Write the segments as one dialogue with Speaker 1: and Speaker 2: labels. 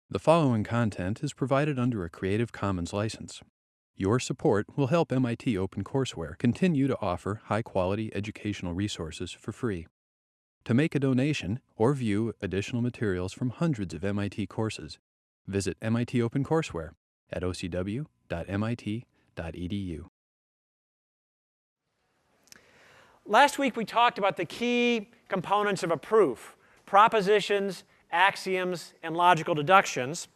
Speaker 1: The following content is provided under a Creative Commons license. Your support will help MIT OpenCourseware continue to offer high-quality educational resources for free. To make a donation or view additional materials from hundreds of MIT courses, visit MIT OpenCourseware at ocw.mit.edu.
Speaker 2: Last week we talked about the key components of a proof: propositions, axioms, and logical deductions.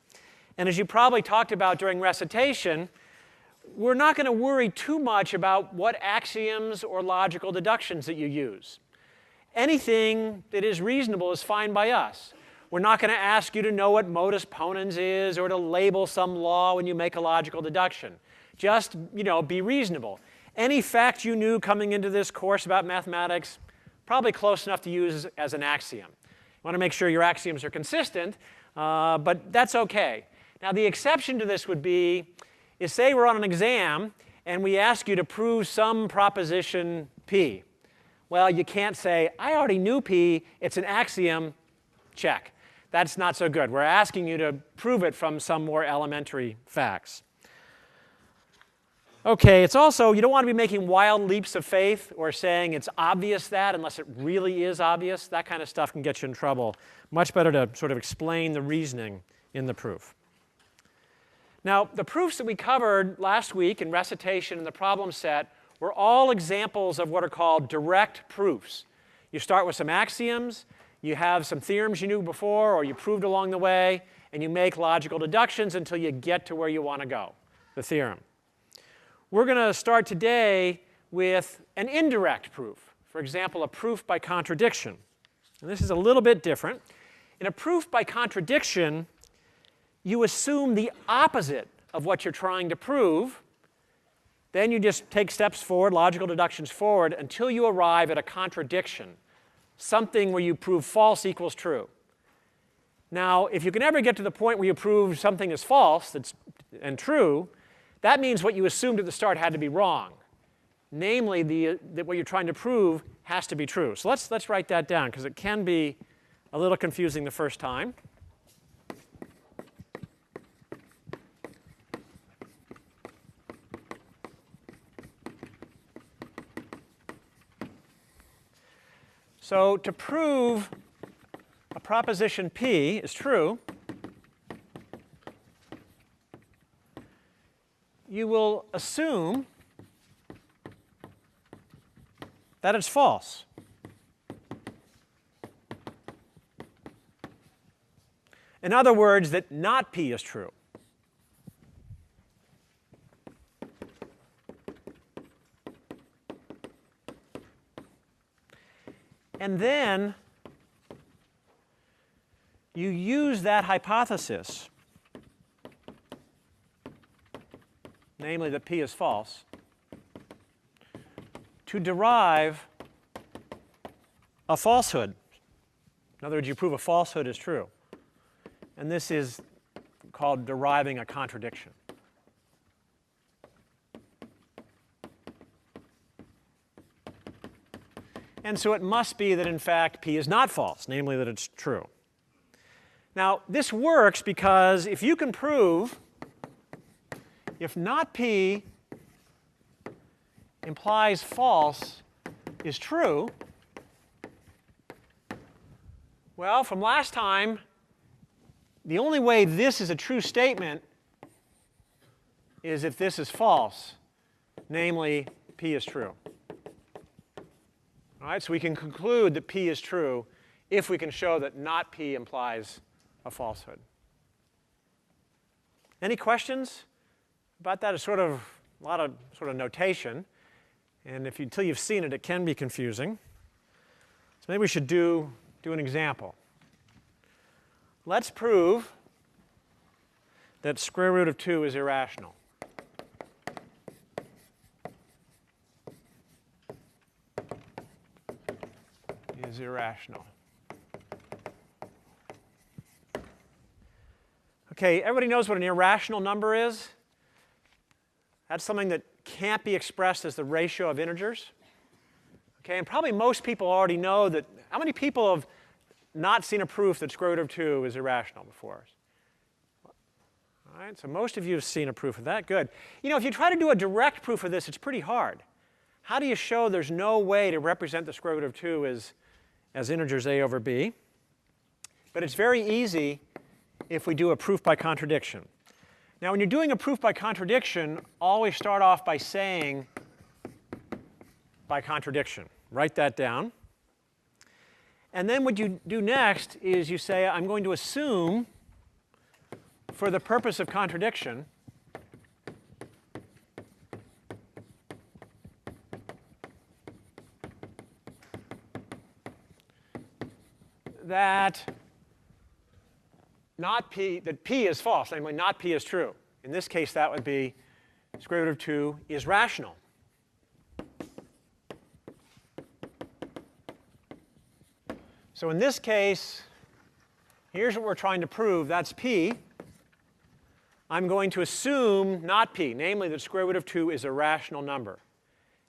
Speaker 2: And as you probably talked about during recitation, we're not going to worry too much about what axioms or logical deductions that you use. Anything that is reasonable is fine by us. We're not going to ask you to know what modus ponens is or to label some law when you make a logical deduction. Just, be reasonable. Any fact you knew coming into this course about mathematics, probably close enough to use as an axiom. You want to make sure your axioms are consistent, but that's OK. Now, the exception to this would be, say we're on an exam and we ask you to prove some proposition P. Well, you can't say, I already knew P, it's an axiom, check. That's not so good. We're asking you to prove it from some more elementary facts. OK, it's also, you don't want to be making wild leaps of faith or saying it's obvious that unless it really is obvious. That kind of stuff can get you in trouble. Much better to sort of explain the reasoning in the proof. Now, the proofs that we covered last week in recitation and the problem set were all examples of what are called direct proofs. You start with some axioms, you have some theorems you knew before or you proved along the way, and you make logical deductions until you get to where you want to go, the theorem. We're going to start today with an indirect proof. For example, a proof by contradiction. And this is a little bit different. In a proof by contradiction, you assume the opposite of what you're trying to prove. Then you just take steps forward, logical deductions forward, until you arrive at a contradiction, something where you prove false equals true. Now, if you can ever get to the point where you prove something is false and true, that means what you assumed at the start had to be wrong. Namely, that what you're trying to prove has to be true. So let's write that down, because it can be a little confusing the first time. So to prove a proposition P is true, you will assume that it's false. In other words, that not P is true. And then you use that hypothesis, namely that P is false, to derive a falsehood. In other words, you prove a falsehood is true. And this is called deriving a contradiction. And so it must be that, in fact, P is not false, namely that it's true. Now, this works because if you can prove if not P implies false is true, well, from last time, the only way this is a true statement is if this is false, namely P is true. All right, so we can conclude that P is true if we can show that not P implies a falsehood. Any questions about that? It's sort of a lot of sort of notation, and until you've seen it, it can be confusing. So maybe we should do an example. Let's prove that square root of 2 is irrational. Is irrational. OK, everybody knows what an irrational number is? That's something that can't be expressed as the ratio of integers. OK, and probably most people already know that. How many people have not seen a proof that square root of 2 is irrational before? All right, so most of you have seen a proof of that. Good. You know, if you try to do a direct proof of this, it's pretty hard. How do you show there's no way to represent the square root of 2 as integers a over b? But it's very easy if we do a proof by contradiction. Now, when you're doing a proof by contradiction, always start off by saying by contradiction. Write that down. And then what you do next is you say, I'm going to assume, for the purpose of contradiction, that P is false, namely not P is true. In this case, that would be square root of 2 is rational. So in this case, here's what we're trying to prove. That's P. I'm going to assume not P, namely that square root of 2 is a rational number.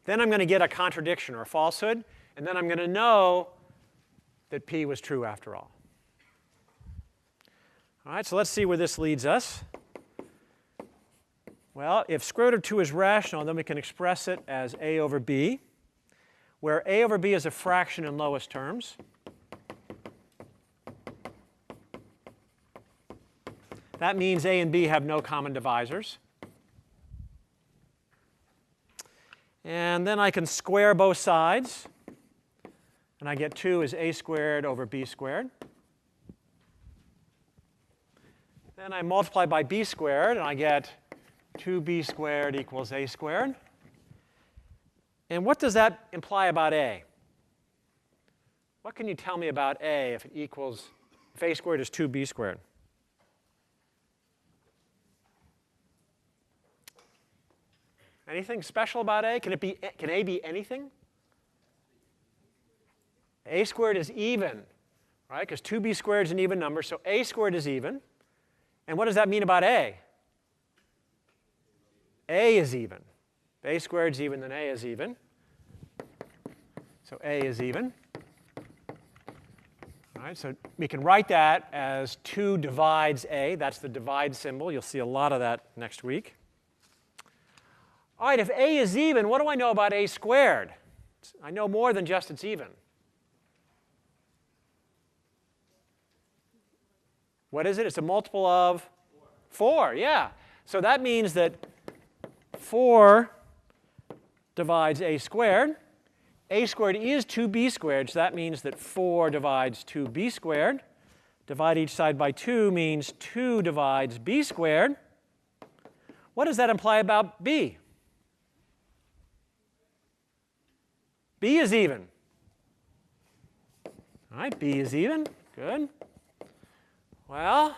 Speaker 2: Then I'm going to get a contradiction or a falsehood, and then I'm going to know that P was true after all. All right, so let's see where this leads us. Well, if square root of 2 is rational, then we can express it as a over b, where a over b is a fraction in lowest terms. That means a and b have no common divisors. And then I can square both sides. And I get 2 is a squared over b squared. Then I multiply by b squared, and I get 2b squared equals a squared. And what does that imply about a? What can you tell me about a if a squared is 2b squared? Anything special about a? Can a be anything? A squared is even, right? Because 2b squared is an even number, so a squared is even. And what does that mean about a? A is even. If a squared is even, then a is even. So a is even. All right, so we can write that as 2 divides a. That's the divide symbol. You'll see a lot of that next week. All right, if a is even, what do I know about a squared? I know more than just it's even. What is it? It's a multiple of 4, yeah. So that means that 4 divides a squared. A squared is 2b squared, so that means that 4 divides 2b squared. Divide each side by 2 means 2 divides b squared. What does that imply about b? B is even. All right, b is even. Good. Well,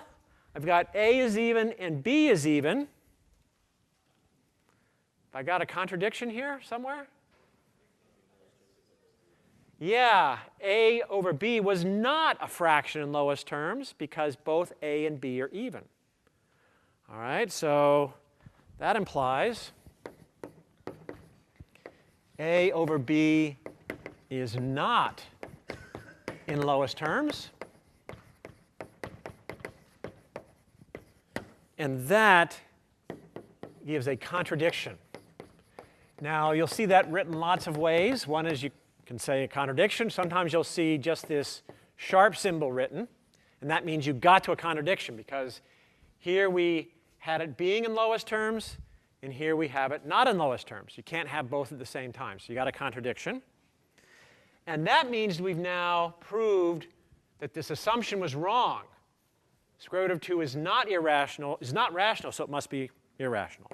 Speaker 2: I've got a is even and b is even. Have I got a contradiction here somewhere? Yeah, a over b was not a fraction in lowest terms because both a and b are even. All right, so that implies a over b is not in lowest terms. And that gives a contradiction. Now, you'll see that written lots of ways. One is you can say a contradiction. Sometimes you'll see just this sharp symbol written. And that means you got to a contradiction because here we had it being in lowest terms, and here we have it not in lowest terms. You can't have both at the same time. So you got a contradiction. And that means we've now proved that this assumption was wrong. Square root of 2 is not rational, so it must be irrational.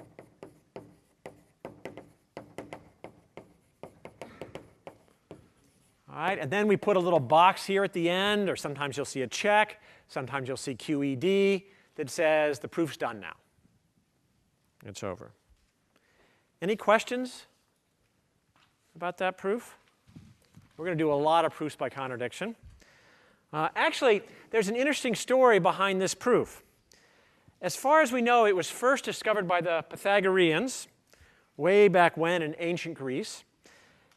Speaker 2: All right, and then we put a little box here at the end, or sometimes you'll see a check, sometimes you'll see QED that says the proof's done now. It's over. Any questions about that proof? We're going to do a lot of proofs by contradiction. Actually, there's an interesting story behind this proof. As far as we know, it was first discovered by the Pythagoreans way back when in ancient Greece.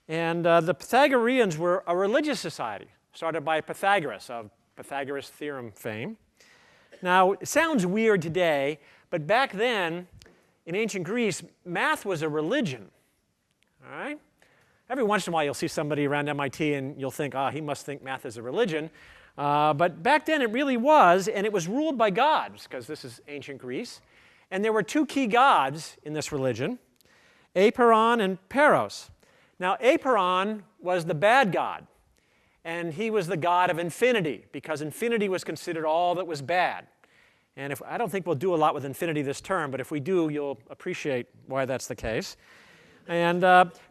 Speaker 2: And the Pythagoreans were a religious society started by Pythagoras of Pythagoras theorem fame. Now, it sounds weird today, but back then, in ancient Greece, math was a religion. All right? Every once in a while, you'll see somebody around MIT, and you'll think, he must think math is a religion. But back then, it really was, and it was ruled by gods, because this is ancient Greece. And there were two key gods in this religion, Aperon and Peros. Now, Aperon was the bad god, and he was the god of infinity, because infinity was considered all that was bad. And I don't think we'll do a lot with infinity this term, but if we do, you'll appreciate why that's the case. And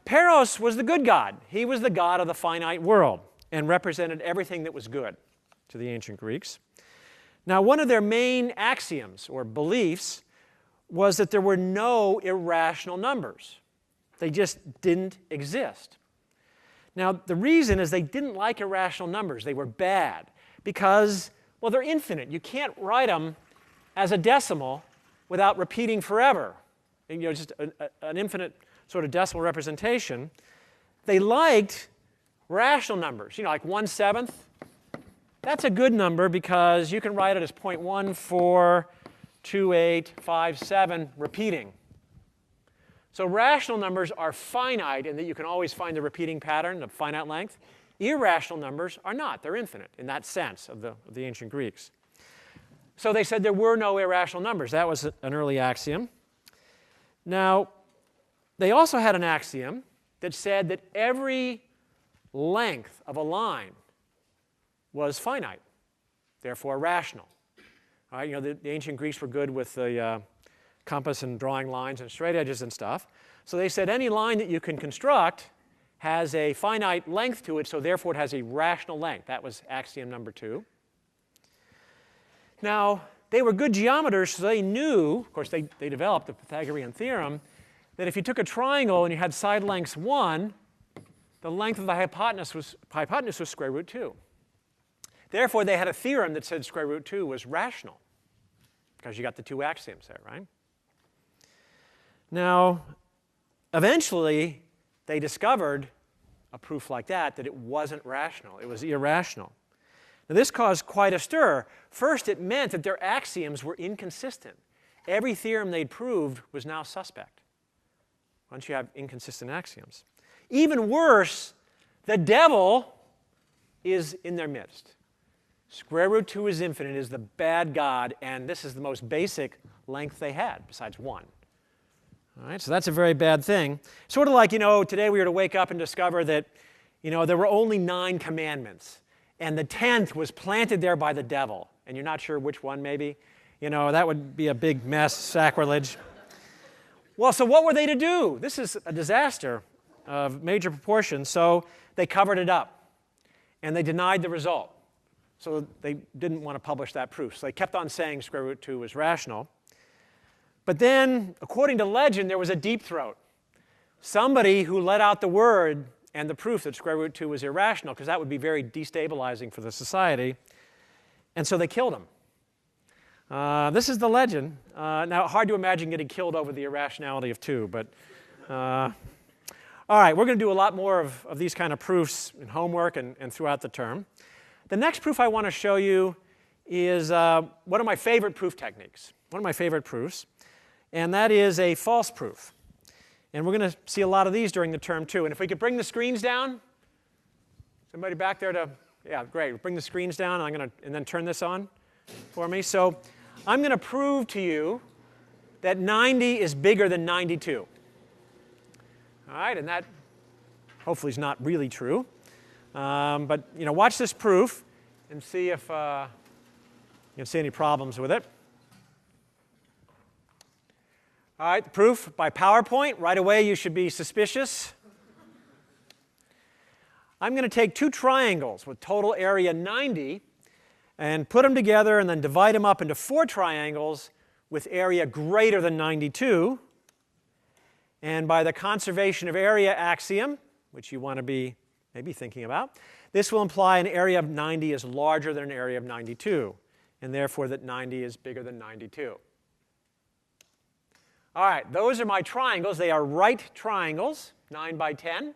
Speaker 2: Peros was the good god. He was the god of the finite world and represented everything that was good to the ancient Greeks. Now, one of their main axioms or beliefs was that there were no irrational numbers. They just didn't exist. Now, the reason is they didn't like irrational numbers. They were bad because, well, they're infinite. You can't write them as a decimal without repeating forever. And, just an infinite sort of decimal representation. They liked rational numbers, like 1/7. That's a good number because you can write it as 0.142857 repeating. So rational numbers are finite in that you can always find the repeating pattern of finite length. Irrational numbers are not. They're infinite in that sense of the ancient Greeks. So they said there were no irrational numbers. That was an early axiom. Now, they also had an axiom that said that every length of a line was finite, therefore rational. All right, the ancient Greeks were good with the compass and drawing lines and straight edges and stuff. So they said any line that you can construct has a finite length to it, so therefore it has a rational length. That was axiom number 2. Now, they were good geometers, so they knew, of course, they developed the Pythagorean theorem, that if you took a triangle and you had side lengths 1, the length of the hypotenuse was square root 2. Therefore, they had a theorem that said square root 2 was rational, because you got the two axioms there, right? Now, eventually, they discovered a proof like that it wasn't rational. It was irrational. Now, this caused quite a stir. First, it meant that their axioms were inconsistent. Every theorem they'd proved was now suspect once you have inconsistent axioms. Even worse, the devil is in their midst. Square root 2 is infinite, is the bad god, and this is the most basic length they had, besides 1. All right, so that's a very bad thing. Sort of like, today we were to wake up and discover that, there were only 9 commandments, and the 10th was planted there by the devil, and you're not sure which one maybe. That would be a big mess, sacrilege. Well, so what were they to do? This is a disaster of major proportions, so they covered it up, and they denied the result. So they didn't want to publish that proof. So they kept on saying square root 2 was rational. But then, according to legend, there was a deep throat. Somebody who let out the word and the proof that square root 2 was irrational, because that would be very destabilizing for the society. And so they killed him. This is the legend. Now, hard to imagine getting killed over the irrationality of 2, but all right, we're going to do a lot more of these kind of proofs in homework and throughout the term. The next proof I want to show you is one of my favorite proof techniques, one of my favorite proofs, and that is a false proof. And we're going to see a lot of these during the term too. And if we could bring the screens down, somebody back there yeah, great. Bring the screens down, and then turn this on for me. So I'm going to prove to you that 90 is bigger than 92. All right, and that hopefully is not really true. But watch this proof and see if you can see any problems with it. All right, the proof by PowerPoint. Right away, you should be suspicious. I'm going to take 2 triangles with total area 90 and put them together and then divide them up into 4 triangles with area greater than 92. And by the conservation of area axiom, which you want to be maybe thinking about, this will imply an area of 90 is larger than an area of 92, and therefore that 90 is bigger than 92. All right, those are my triangles. They are right triangles, 9 by 10.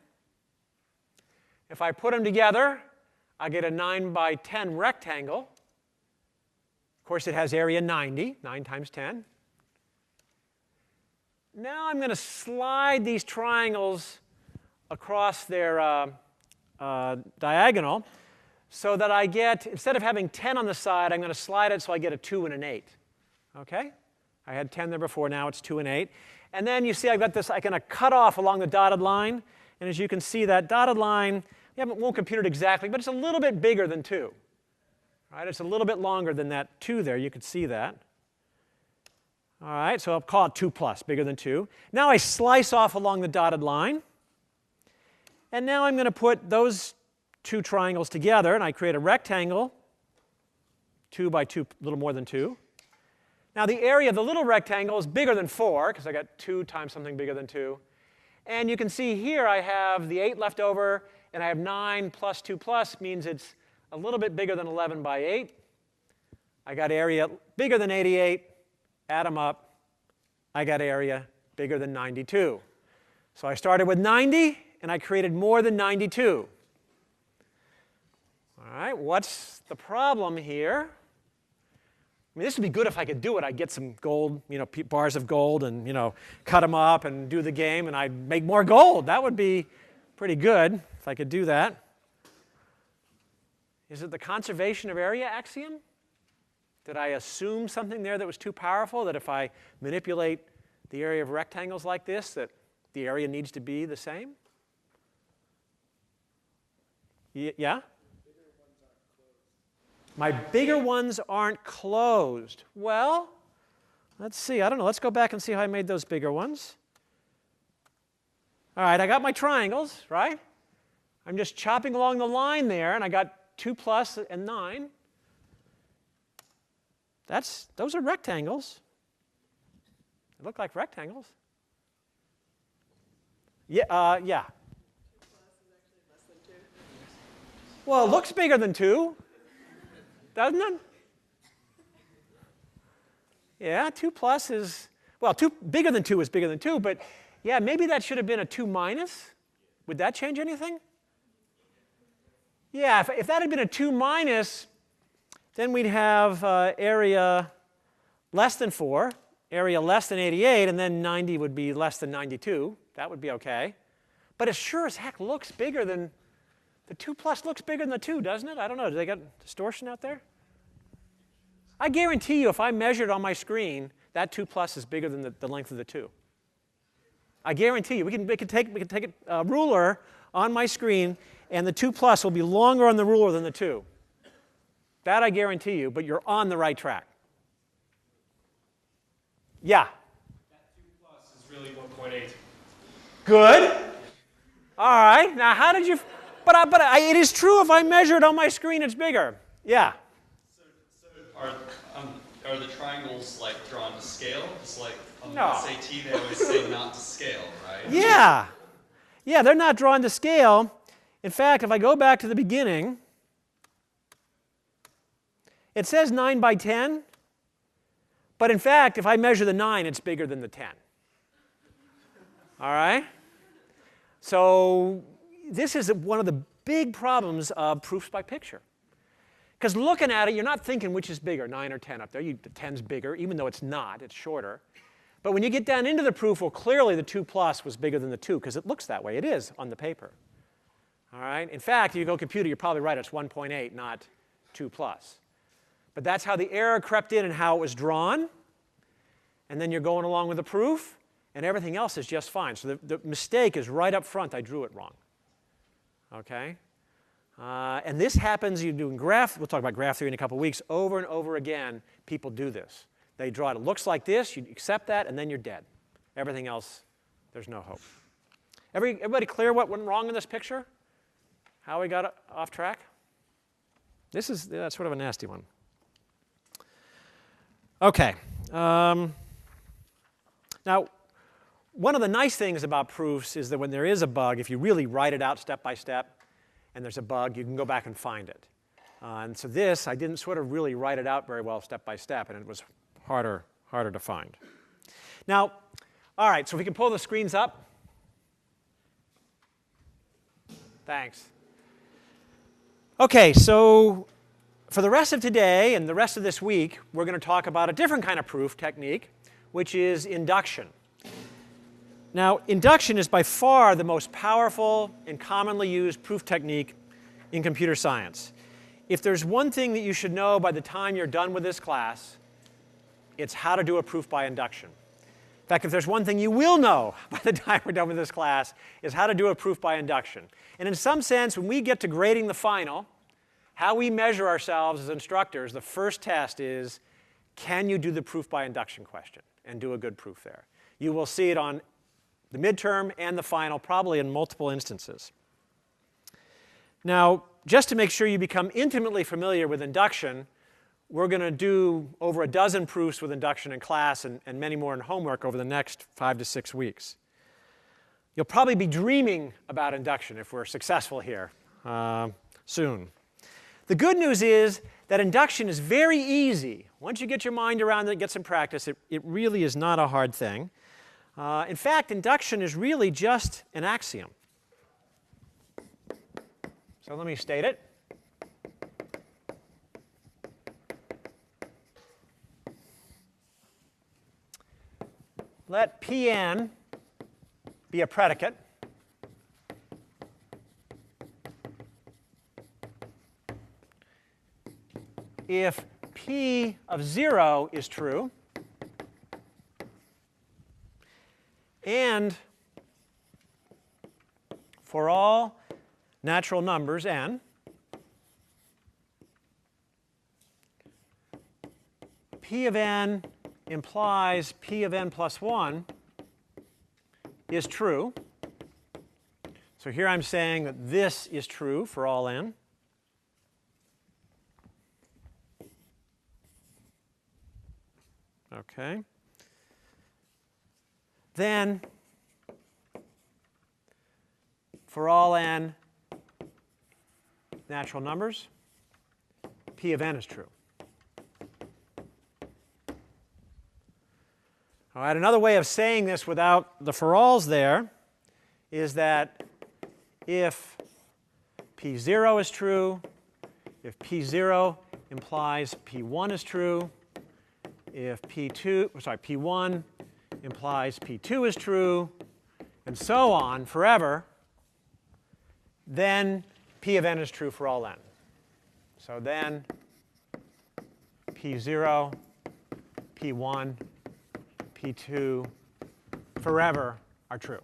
Speaker 2: If I put them together, I get a 9 by 10 rectangle. Of course, it has area 90, 9 times 10. Now I'm going to slide these triangles across their diagonal so that I get, instead of having 10 on the side, I'm going to slide it so I get a 2 and an 8. Okay? I had 10 there before, now it's 2 and 8. And then you see I've got this, I'm going to cut off along the dotted line. And as you can see, that dotted line, won't compute it exactly, but it's a little bit bigger than 2. Right? It's a little bit longer than that 2 there. You can see that. All right, so I'll call it 2 plus, bigger than 2. Now I slice off along the dotted line. And now I'm going to put those 2 triangles together, and I create a rectangle, 2 by 2, a little more than 2. Now the area of the little rectangle is bigger than 4, because I got 2 times something bigger than 2. And you can see here I have the 8 left over, and I have 9 plus 2 plus means it's a little bit bigger than 11 by 8. I got area bigger than 88. Add them up. I got area bigger than 92. So I started with 90, and I created more than 92. All right, what's the problem here? I mean, this would be good if I could do it. I'd get some gold, bars of gold and, cut them up and do the game, and I'd make more gold. That would be pretty good if I could do that. Is it the conservation of area axiom? Did I assume something there that was too powerful, that if I manipulate the area of rectangles like this, that the area needs to be the same? Yeah? My bigger ones aren't closed. Well, let's see. I don't know. Let's go back and see how I made those bigger ones. All right, I got my triangles, right? I'm just chopping along the line there, and I got 2 plus and 9. Those are rectangles. They look like rectangles. Yeah, yeah.
Speaker 3: 2 plus is actually less than 2.
Speaker 2: Well, it looks bigger than 2, doesn't it? Yeah, 2 plus is, well, bigger than 2 is bigger than 2, but yeah, maybe that should have been a 2 minus. Would that change anything? Yeah, if that had been a 2 minus, then we'd have area less than 4, area less than 88, and then 90 would be less than 92. That would be OK. But it sure as heck looks bigger than, the 2 plus looks bigger than the 2, doesn't it? I don't know. Do they got distortion out there? I guarantee you if I measured on my screen, that 2 plus is bigger than the length of the 2. I guarantee you. We can take a ruler on my screen, and the 2 plus will be longer on the ruler than the 2. That I guarantee you, but you're on the right track. Yeah?
Speaker 4: That 2 plus is really 1.8.
Speaker 2: Good. All right. Now, how did you... But it is true if I measure it on my screen, it's bigger. Yeah?
Speaker 5: So are the triangles like drawn to scale? Just like on
Speaker 2: No.
Speaker 5: the SAT, they always say not to scale, right?
Speaker 2: Yeah. Yeah, they're not drawn to scale. In fact, if I go back to the beginning, it says 9 by 10. But in fact, if I measure the 9, it's bigger than the 10. All right? So this is one of the big problems of proofs by picture. Because looking at it, you're not thinking which is bigger, 9 or 10 up there. The 10's bigger, even though it's not. It's shorter. But when you get down into the proof, well, clearly the 2 plus was bigger than the 2, because it looks that way. It is on the paper. All right? In fact, if you go computer, you're probably right. It's 1.8, not 2 plus. But that's how the error crept in and how it was drawn. And then you're going along with the proof, and everything else is just fine. So the mistake is right up front. I drew it wrong. OK? And this happens, you're doing graph, we'll talk about graph theory in a couple of weeks, over and over again, people do this. They draw it. It looks like this, you accept that, and then you're dead. Everything else, there's no hope. Everybody clear what went wrong in this picture? How we got off track? This is sort of a nasty one. OK. Now, one of the nice things about proofs is that when there is a bug, if you really write it out step by step, and there's a bug, you can go back and find it. And so this, I didn't sort of really write it out very well step by step, and it was harder to find. Now, all right, so if we can pull the screens up. Thanks. OK, so For the rest of today and the rest of this week, we're going to talk about a different kind of proof technique, which is induction. Now, induction is by far the most powerful and commonly used proof technique in computer science. If there's one thing that you should know by the time you're done with this class, it's how to do a proof by induction. In fact, if there's one thing you will know by the time we're done with this class, is how to do a proof by induction. And in some sense, when we get to grading the final, how we measure ourselves as instructors, the first test is, can you do the proof by induction question and do a good proof there? You will see it on the midterm and the final, probably in multiple instances. Now, just to make sure you become intimately familiar with induction, we're going to do over a dozen proofs with induction in class and many more in homework over the next 5 to 6 weeks. You'll probably be dreaming about induction if we're successful here soon. The good news is that induction is very easy. Once you get your mind around it, get some practice, it really is not a hard thing. In fact, induction is really just an axiom. So let me state it. Let Pn be a predicate. If P of 0 is true, and for all natural numbers n, P of n implies P of n plus 1 is true. So here I'm saying that this is true for all n. Okay. Then, for all n natural numbers, P of n is true. All right, another way of saying this without the for alls there is that if P0 is true, if P0 implies P1 is true, if P1 implies P2 is true, and so on forever, then P of n is true for all n. So then P0, P1, P2 forever are true.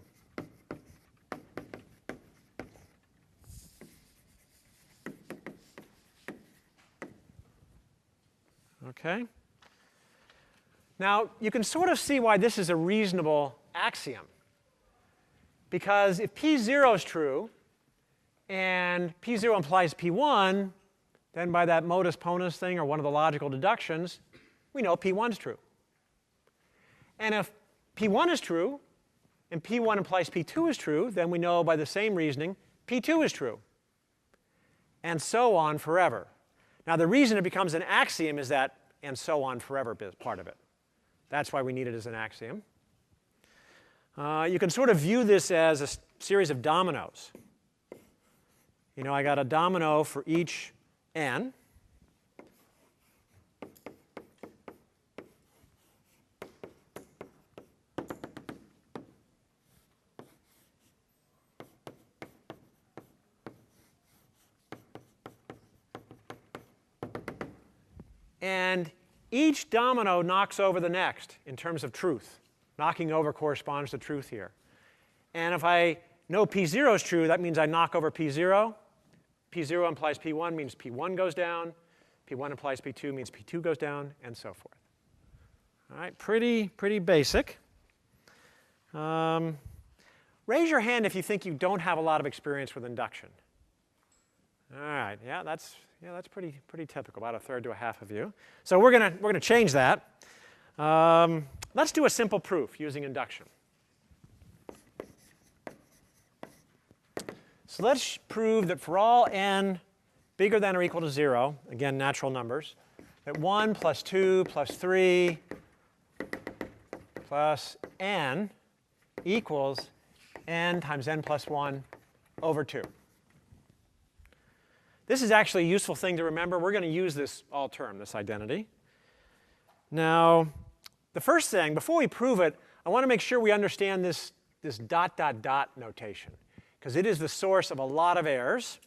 Speaker 2: Okay? Now, you can sort of see why this is a reasonable axiom. Because if P0 is true, and P0 implies P1, then by that modus ponens thing, or one of the logical deductions, we know P1 is true. And if P1 is true, and P1 implies P2 is true, then we know by the same reasoning P2 is true. And so on forever. Now, the reason it becomes an axiom is that and so on forever part of it. That's why we need it as an axiom. You can sort of view this as a series of dominoes. You know, I got a domino for each n. And each domino knocks over the next in terms of truth. Knocking over corresponds to truth here. And if I know P0 is true, that means I knock over P0. P0 implies P1 means P1 goes down. P1 implies P2 means P2 goes down, and so forth. All right, pretty basic. Raise your hand if you think you don't have a lot of experience with induction. All right, yeah, that's pretty typical, about a third to a half of you. So we're gonna change that. Let's do a simple proof using induction. So let's prove that for all n bigger than or equal to 0, again, natural numbers, that 1 plus 2 plus 3 plus n equals n times n plus 1 over 2. This is actually a useful thing to remember. We're going to use this all term, this identity. Now, the first thing, before we prove it, I want to make sure we understand this dot, dot, dot notation, because it is the source of a lot of errors.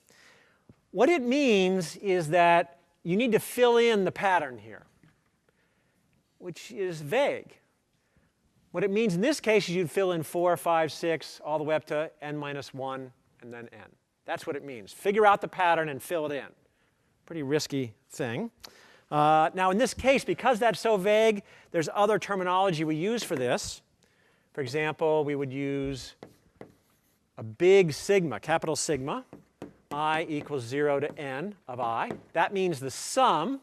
Speaker 2: What it means is that you need to fill in the pattern here, which is vague. What it means in this case is you'd fill in 4, 5, 6, all the way up to n minus 1, and then n. That's what it means. Figure out the pattern and fill it in. Pretty risky thing. Now, in this case, because that's so vague, there's other terminology we use for this. For example, we would use a big sigma, capital sigma, I equals 0 to n of I. That means the sum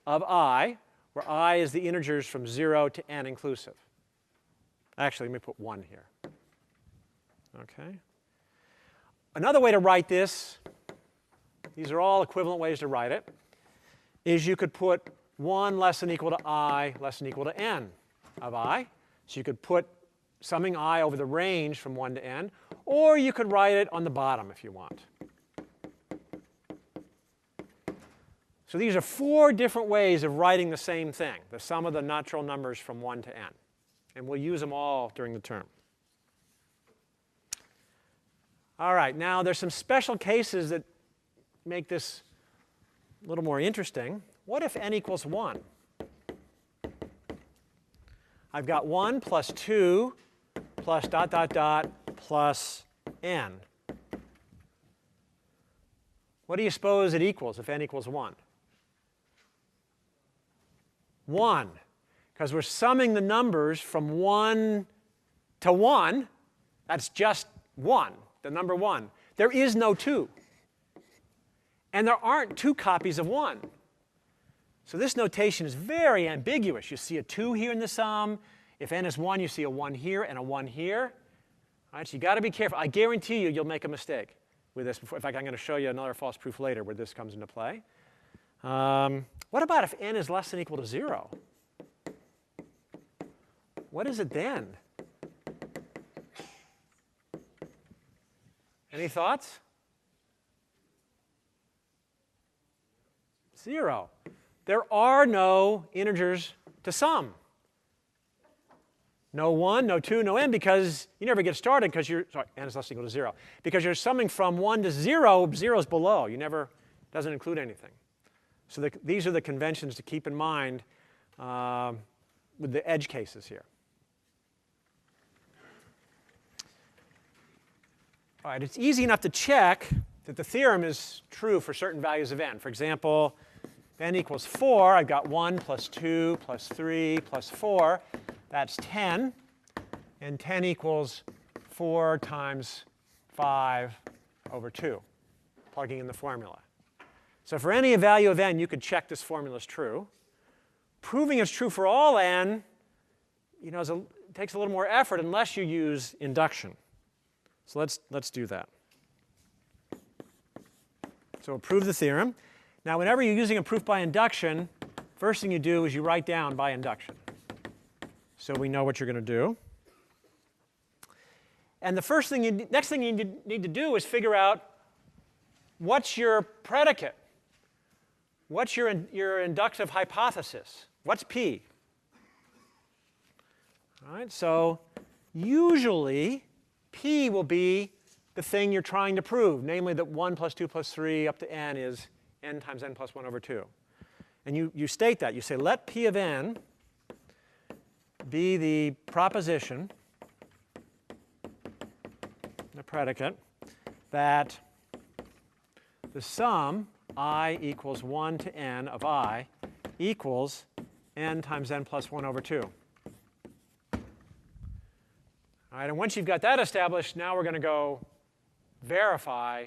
Speaker 2: of I, where I is the integers from 0 to n inclusive. Actually, let me put 1 here. Okay. Another way to write this, these are all equivalent ways to write it, is you could put 1 less than equal to I less than equal to n of I. So you could put summing I over the range from 1 to n, or you could write it on the bottom if you want. So these are 4 different ways of writing the same thing, the sum of the natural numbers from 1 to n. And we'll use them all during the term. All right, now there's some special cases that make this a little more interesting. What if n equals 1? I've got 1 plus 2 plus dot, dot, dot plus n. What do you suppose it equals if n equals 1? 1. Because we're summing the numbers from 1 to 1. That's just 1, the number 1. There is no 2. And there aren't 2 copies of 1. So this notation is very ambiguous. You see a 2 here in the sum. If n is 1, you see a 1 here and a 1 here. All right, so you've got to be careful. I guarantee you, you'll make a mistake with this. In fact, I'm going to show you another false proof later where this comes into play. What about if n is less than or equal to 0? What is it then? Any thoughts? 0. There are no integers to sum. No 1, no 2, no n, because you never get started because you're, sorry, n is less than or equal to 0. Because you're summing from 1 to 0, 0 is below. You never, doesn't include anything. So these are the conventions to keep in mind with the edge cases here. All right, it's easy enough to check that the theorem is true for certain values of n. For example, if n equals 4, I've got 1 plus 2 plus 3 plus 4. That's 10. And 10 equals 4 times 5 over 2, plugging in the formula. So for any value of n, you could check this formula is true. Proving it's true for all n, takes a little more effort unless you use induction. So let's do that. So we'll prove the theorem. Now, whenever you're using a proof by induction, first thing you do is you write down by induction. So we know what you're going to do. And the next thing you need to do is figure out what's your predicate. What's your inductive hypothesis? What's P? All right, so usually P will be the thing you're trying to prove, namely that 1 plus 2 plus 3 up to n is n times n plus 1 over 2. And you state that. You say, let P of n be the proposition, the predicate, that the sum I equals 1 to n of I equals n times n plus 1 over 2. All right, and once you've got that established, now we're going to go verify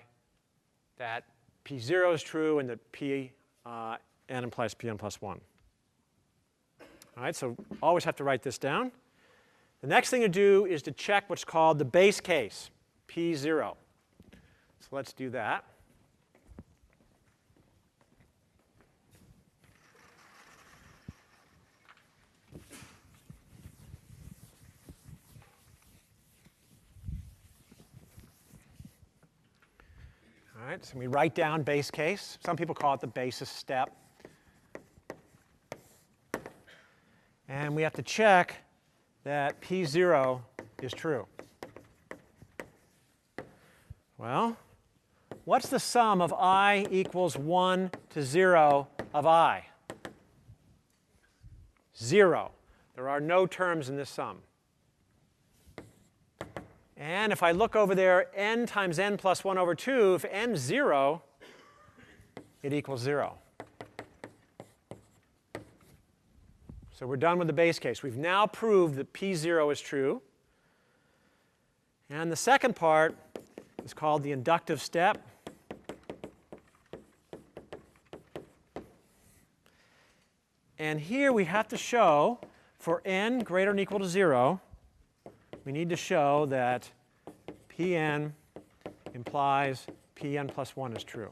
Speaker 2: that P0 is true and that n implies Pn plus 1. All right, so always have to write this down. The next thing to do is to check what's called the base case, P0. So let's do that. All right, and we write down base case. Some people call it the basis step. And we have to check that P0 is true. Well, what's the sum of I equals 1 to 0 of I? 0. There are no terms in this sum. And if I look over there, n times n plus 1 over 2, if n is 0, it equals 0. So we're done with the base case. We've now proved that P0 is true. And the second part is called the inductive step. And here we have to show, for n greater than or equal to 0, we need to show that Pn implies Pn plus 1 is true.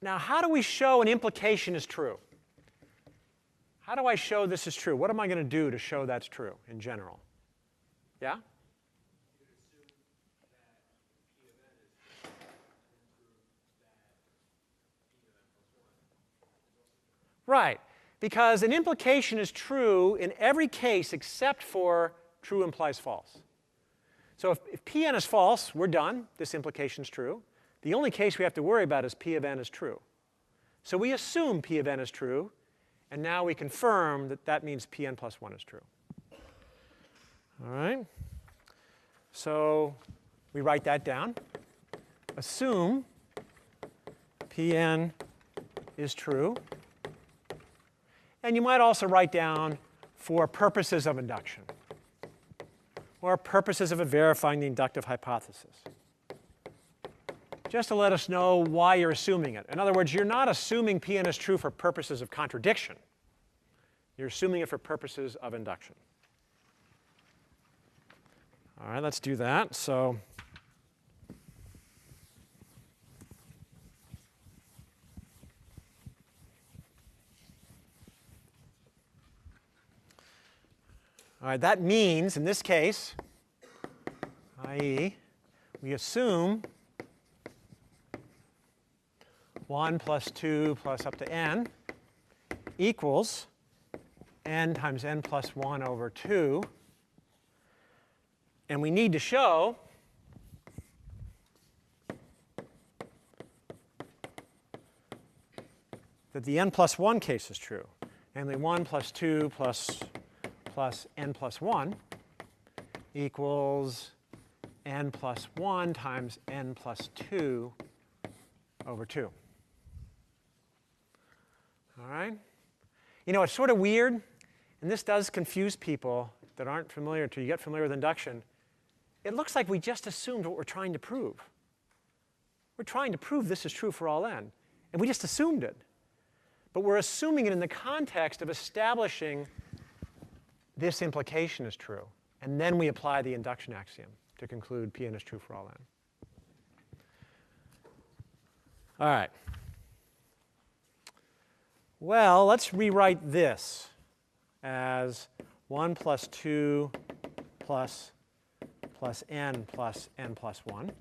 Speaker 2: Now, how do we show an implication is true? How do I show this is true? What am I going to do to show that's true in general? Yeah? Right, because an implication is true in every case except for true implies false. So if Pn is false, we're done. This implication is true. The only case we have to worry about is P of n is true. So we assume P of n is true, and now we confirm that that means Pn plus 1 is true. All right? So we write that down. Assume Pn is true. And you might also write down for purposes of induction or purposes of verifying the inductive hypothesis, just to let us know why you're assuming it. In other words, you're not assuming Pn is true for purposes of contradiction. You're assuming it for purposes of induction. All right, let's do that. So all right, that means, in this case, i.e., we assume 1 plus 2 plus up to n equals n times n plus 1 over 2. And we need to show that the n plus 1 case is true, namely 1 plus 2 plus n plus 1 equals n plus 1 times n plus 2 over 2. All right? You know, it's sort of weird, and this does confuse people that aren't familiar until you get familiar with induction. It looks like we just assumed what we're trying to prove. We're trying to prove this is true for all n, and we just assumed it. But we're assuming it in the context of establishing this implication is true. And then we apply the induction axiom to conclude Pn is true for all n. All right. Well, let's rewrite this as 1 plus 2 plus n plus 1.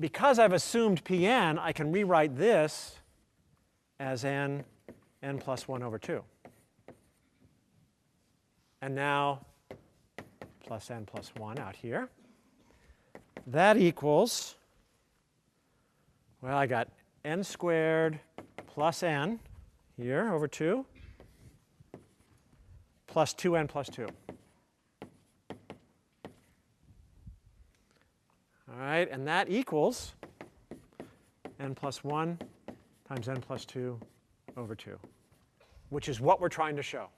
Speaker 2: Because I've assumed Pn, I can rewrite this as n plus 1 over 2. And now plus n plus 1 out here. That equals, well, I got n squared plus n here over 2 plus 2n plus 2. All right, and that equals n plus 1 times n plus 2 over 2, which is what we're trying to show.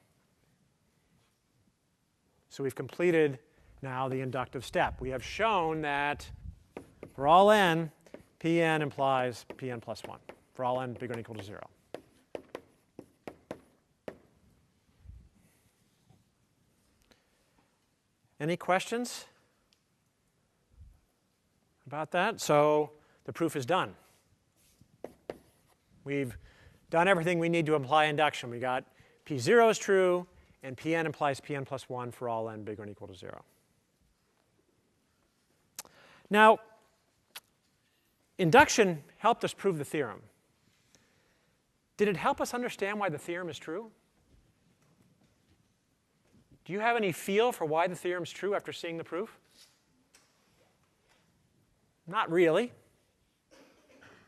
Speaker 2: So we've completed now the inductive step. We have shown that for all n, Pn implies Pn plus 1, for all n bigger than or equal to 0. Any questions about that? So the proof is done. We've done everything we need to apply induction. We got P0 is true, and Pn implies Pn plus 1 for all n bigger than or equal to 0. Now, induction helped us prove the theorem. Did it help us understand why the theorem is true? Do you have any feel for why the theorem is true after seeing the proof? Not really.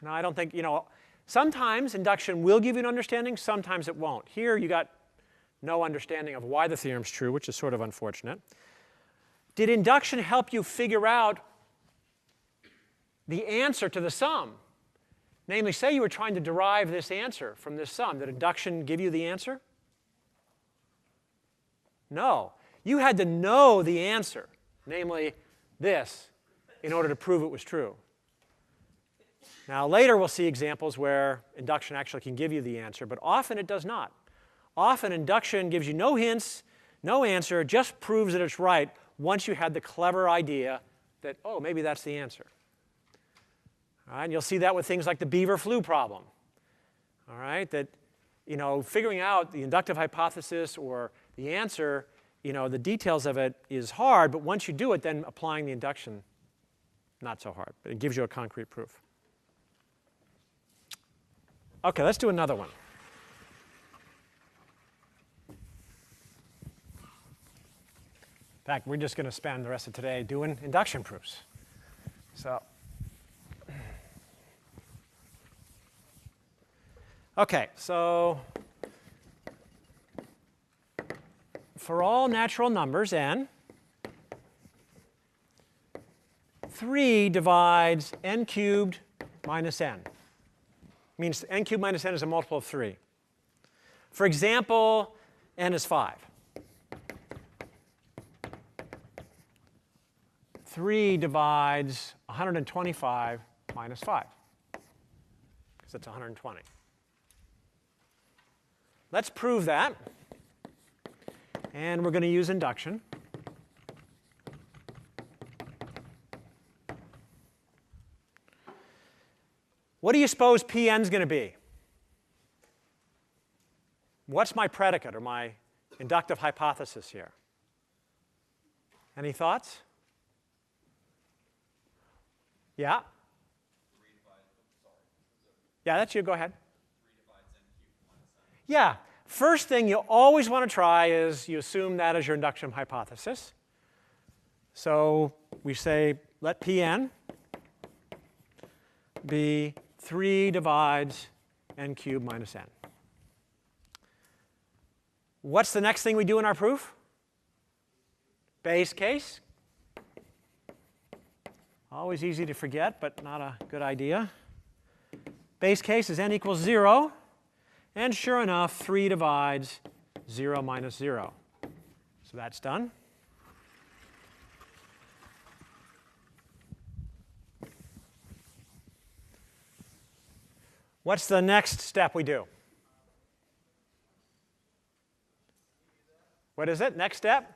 Speaker 2: No, I don't think, sometimes induction will give you an understanding, sometimes it won't. Here you got no understanding of why the theorem is true, which is sort of unfortunate. Did induction help you figure out the answer to the sum? Namely, say you were trying to derive this answer from this sum. Did induction give you the answer? No. You had to know the answer, namely this, in order to prove it was true. Now, later we'll see examples where induction actually can give you the answer, but often it does not. Often induction gives you no hints, no answer, just proves that it's right once you had the clever idea that, oh, maybe that's the answer. All right, and you'll see that with things like the beaver flu problem. All right, that figuring out the inductive hypothesis or the answer, the details of it is hard, but once you do it, then applying the induction, not so hard, but it gives you a concrete proof. Okay, let's do another one. In fact, we're just going to spend the rest of today doing induction proofs. Okay, so for all natural numbers n, 3 divides n cubed minus n. Means n cubed minus n is a multiple of 3. For example, n is 5. 3 divides 125 minus 5, because it's 120. Let's prove that. And we're going to use induction. What do you suppose Pn is going to be? What's my predicate or my inductive hypothesis here? Any thoughts? Yeah? Yeah, that's you. Go ahead. Yeah. First thing you always want to try is you assume that is your induction hypothesis. So we say let Pn be 3 divides n cubed minus n. What's the next thing we do in our proof? Base case. Always easy to forget, but not a good idea. Base case is n equals 0. And sure enough, 3 divides 0 minus 0. So that's done. What's the next step we do? What is it? Next step?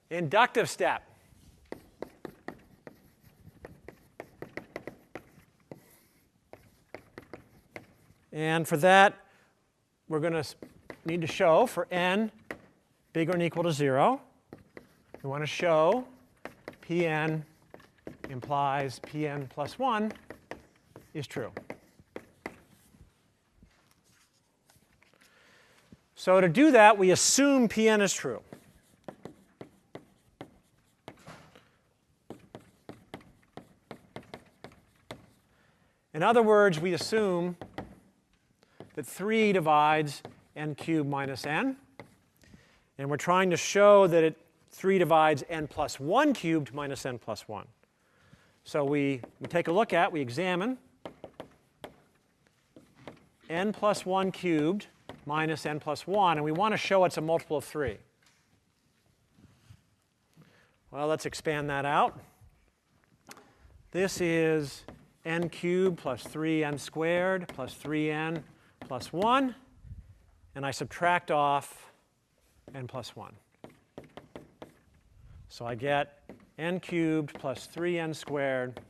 Speaker 2: Inductive step. And for that, we're going to need to show for n bigger than or equal to 0, we want to show Pn implies Pn plus 1 is true. So to do that, we assume Pn is true. In other words, we assume that 3 divides n cubed minus n. And we're trying to show that 3 divides n plus 1 cubed minus n plus 1. So we take a look at, we examine n plus 1 cubed minus n plus 1, and we want to show it's a multiple of 3. Well, let's expand that out. This is n cubed plus 3n squared plus 3n plus 1, and I subtract off n plus 1. So I get n cubed plus 3n squared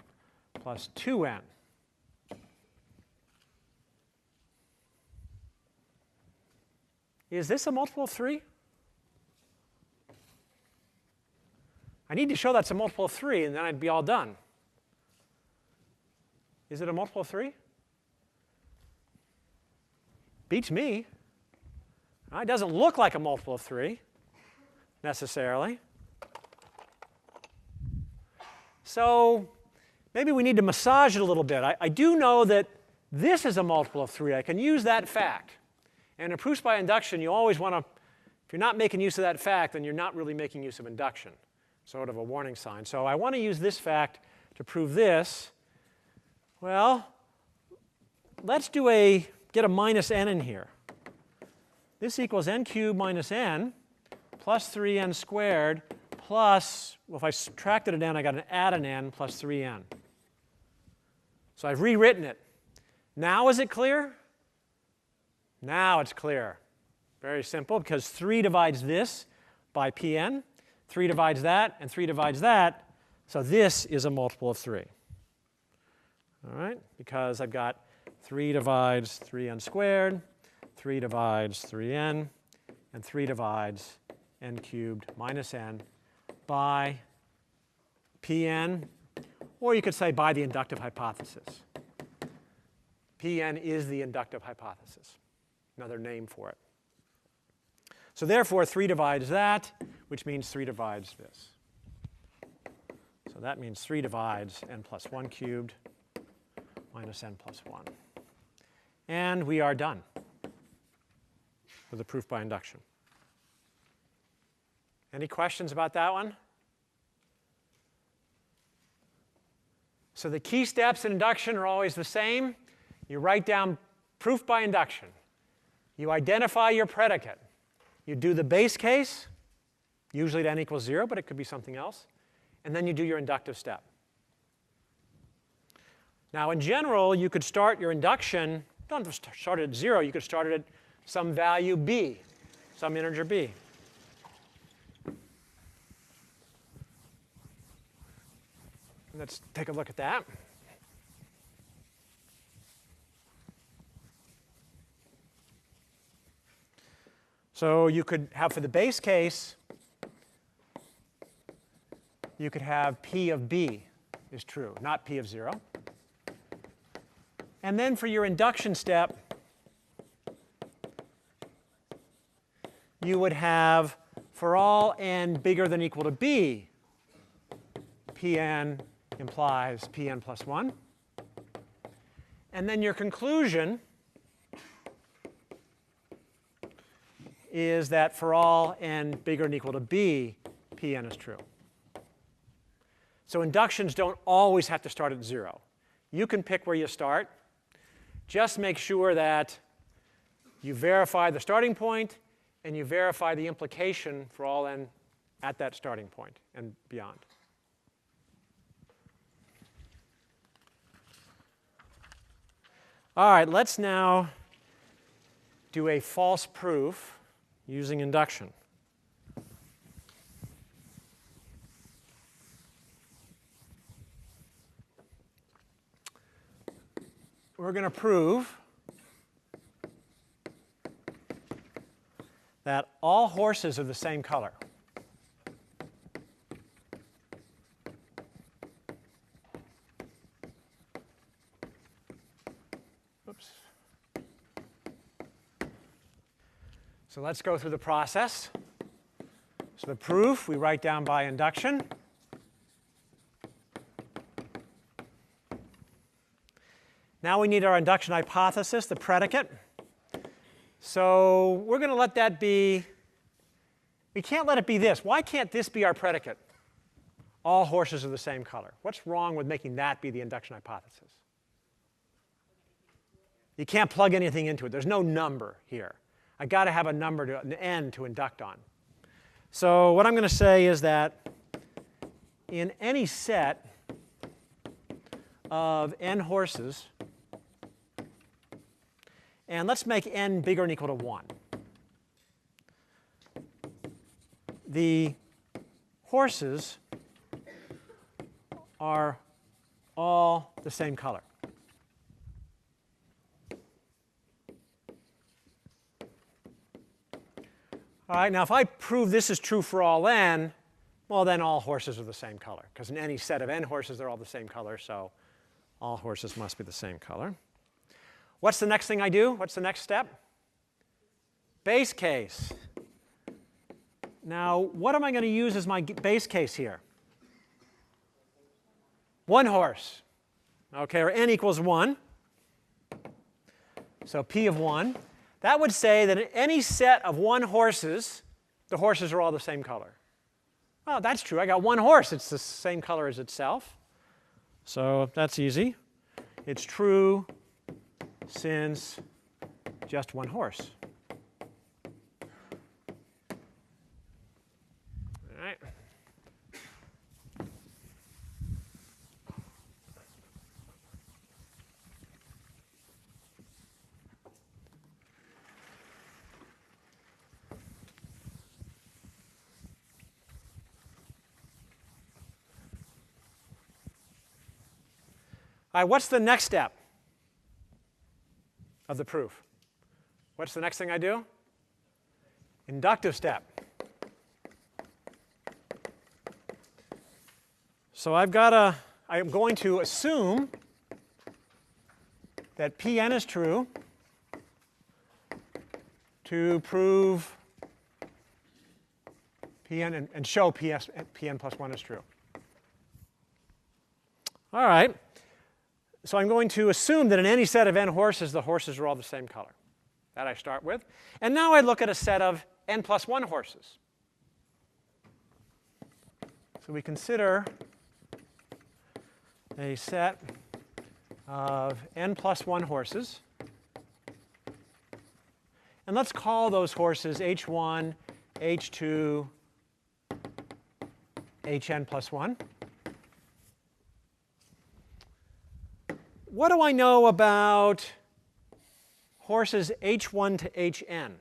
Speaker 2: plus 2n. Is this a multiple of 3? I need to show that's a multiple of 3, and then I'd be all done. Is it a multiple of 3? Beats me. It doesn't look like a multiple of 3, necessarily. So maybe we need to massage it a little bit. I do know that this is a multiple of 3. I can use that fact. And in proofs by induction, you always want to, if you're not making use of that fact, then you're not really making use of induction. Sort of a warning sign. So I want to use this fact to prove this. Well, let's get a minus n in here. This equals n cubed minus n plus 3n squared plus, well, if I subtracted an n, I got an add an n plus 3n. So I've rewritten it. Now is it clear? Now it's clear. Very simple, because 3 divides this by Pn, 3 divides that, and 3 divides that. So this is a multiple of 3. All right, because I've got 3 divides 3n squared, 3 divides 3n, and 3 divides n cubed minus n by Pn, or you could say by the inductive hypothesis. Pn is the inductive hypothesis, another name for it. So therefore, 3 divides that, which means 3 divides this. So that means 3 divides n plus 1 cubed minus n plus 1. And we are done with the proof by induction. Any questions about that one? So the key steps in induction are always the same. You write down proof by induction. You identify your predicate. You do the base case, usually at n equals 0, but it could be something else. And then you do your inductive step. Now, in general, you could start your induction, don't have to start it at 0. You could start it at some value b, some integer b. Let's take a look at that. So you could have, for the base case, you could have p of b is true, not p of 0. And then for your induction step, you would have, for all n bigger than or equal to b, Pn implies Pn plus 1. And then your conclusion is that for all n bigger than or equal to b, Pn is true. So inductions don't always have to start at 0. You can pick where you start. Just make sure that you verify the starting point and you verify the implication for all n at that starting point and beyond. All right, let's now do a false proof using induction. We're going to prove that all horses are the same color. Oops. So let's go through the process. So the proof we write down by induction. Now we need our induction hypothesis, the predicate. So we're going to let that be, we can't let it be this. Why can't this be our predicate? All horses are the same color. What's wrong with making that be the induction hypothesis? You can't plug anything into it. There's no number here. I've got to have a number, an n to induct on. So what I'm going to say is that in any set of n horses, and let's make n bigger than or equal to 1. The horses are all the same color. All right, now if I prove this is true for all n, well, then all horses are the same color. Because in any set of n horses, they're all the same color. So all horses must be the same color. What's the next thing I do? What's the next step? Base case. Now, what am I going to use as my base case here? One horse. Okay, or n equals 1. So p of 1. That would say that in any set of 1 horses, the horses are all the same color. Oh, that's true. I got 1 horse. It's the same color as itself. So that's easy. It's true since just 1 horse. All right. All right, what's the next step of the proof? What's the next thing I do? Inductive step. So I am going to assume that Pn is true to prove Pn and show Pn plus 1 is true. All right. So I'm going to assume that in any set of n horses, the horses are all the same color. That I start with. And now I look at a set of n plus 1 horses. So we consider a set of n plus 1 horses. And let's call those horses h1, h2, hn plus 1. What do I know about horses h1 to hn?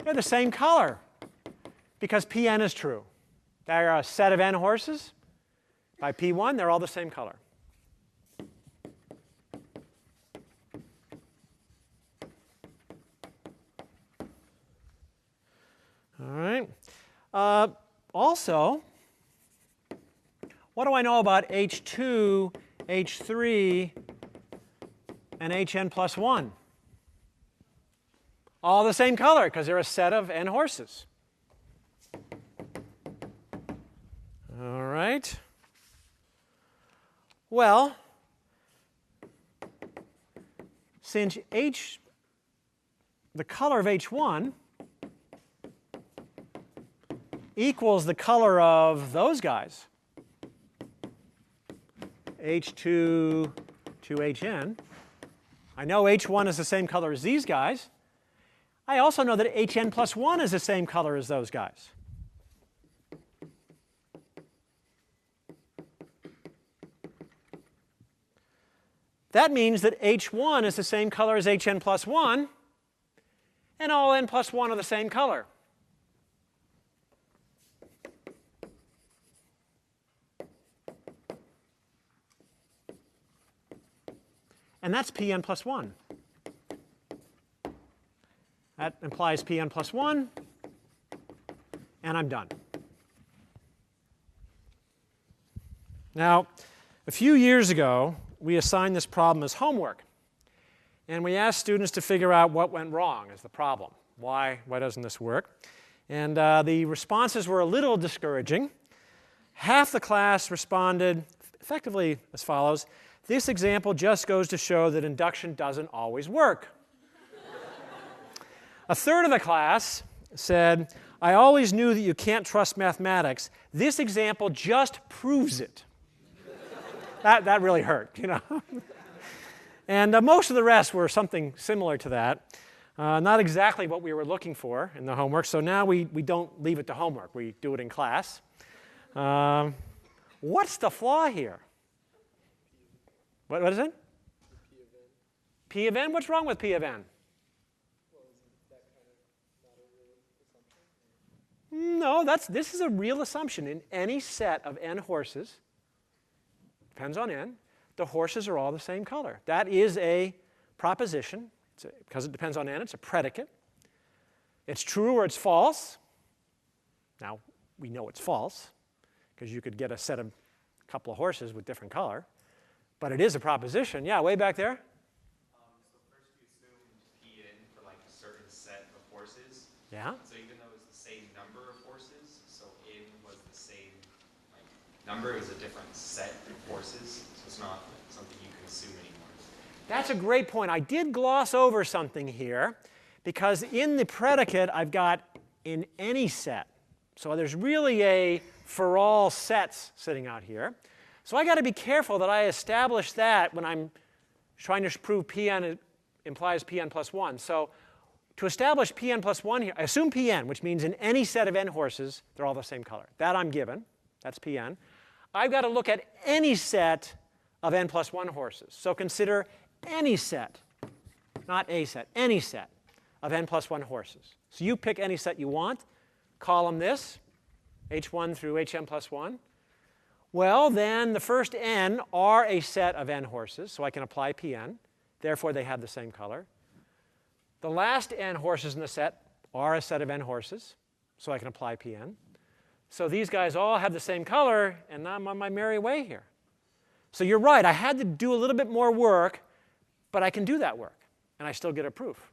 Speaker 2: They're the same color because Pn is true. They're a set of n horses. By P1, they're all the same color. All right. Also, what do I know about h2, h3, and hn plus 1? All the same color because they're a set of n horses. All right. Well, since the color of h1 equals the color of those guys, h2 to hn. I know h1 is the same color as these guys. I also know that hn plus 1 is the same color as those guys. That means that h1 is the same color as hn plus 1, and all n plus 1 are the same color. And that's Pn plus 1. That implies Pn plus 1, and I'm done. Now, a few years ago, we assigned this problem as homework. And we asked students to figure out what went wrong as the problem. Why doesn't this work? And the responses were a little discouraging. Half the class responded effectively as follows: this example just goes to show that induction doesn't always work. A third of the class said, I always knew that you can't trust mathematics. This example just proves it. That really hurt, you know. And most of the rest were something similar to that. Not exactly what we were looking for in the homework. So now we don't leave it to homework. We do it in class. What's the flaw here? What is it? P of n? What's wrong with P of n? No, this is a real assumption. In any set of n horses, depends on n, the horses are all the same color. That is a proposition, Because it depends on n, it's a predicate. It's true or it's false. Now, we know it's false, because you could get a set of couple of horses with different color. But it is a proposition. Yeah, way back there.
Speaker 4: So first you assumed Pn for like a certain set of horses.
Speaker 2: Yeah.
Speaker 4: So even though it's the same number of horses, so in was the same number, it was a different set of horses. So it's not something you can assume anymore.
Speaker 2: That's a great point. I did gloss over something here, because in the predicate, I've got in any set. So there's really a for all sets sitting out here. So I got to be careful that I establish that when I'm trying to prove Pn implies Pn plus 1. So to establish Pn plus 1 here, I assume Pn, which means in any set of n horses, they're all the same color. That I'm given. That's Pn. I've got to look at any set of n plus 1 horses. So consider any set, not a set, any set of n plus 1 horses. So you pick any set you want, call them this, h1 through hm plus 1. Well, then the first n are a set of n horses, so I can apply Pn. Therefore, they have the same color. The last n horses in the set are a set of n horses, so I can apply Pn. So these guys all have the same color, and I'm on my merry way here. So you're right, I had to do a little bit more work, but I can do that work, and I still get a proof.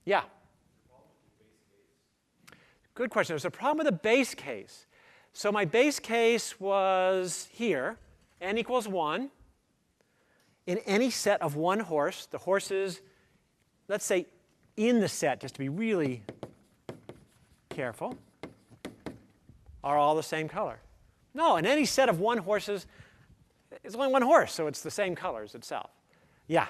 Speaker 2: Yeah? Good question. There's a problem with the base case. So my base case was here, n equals 1. In any set of one horse, the horses, let's say in the set, just to be really careful, are all the same color. No, in any set of one horses, it's only one horse, so it's the same colors itself. Yeah?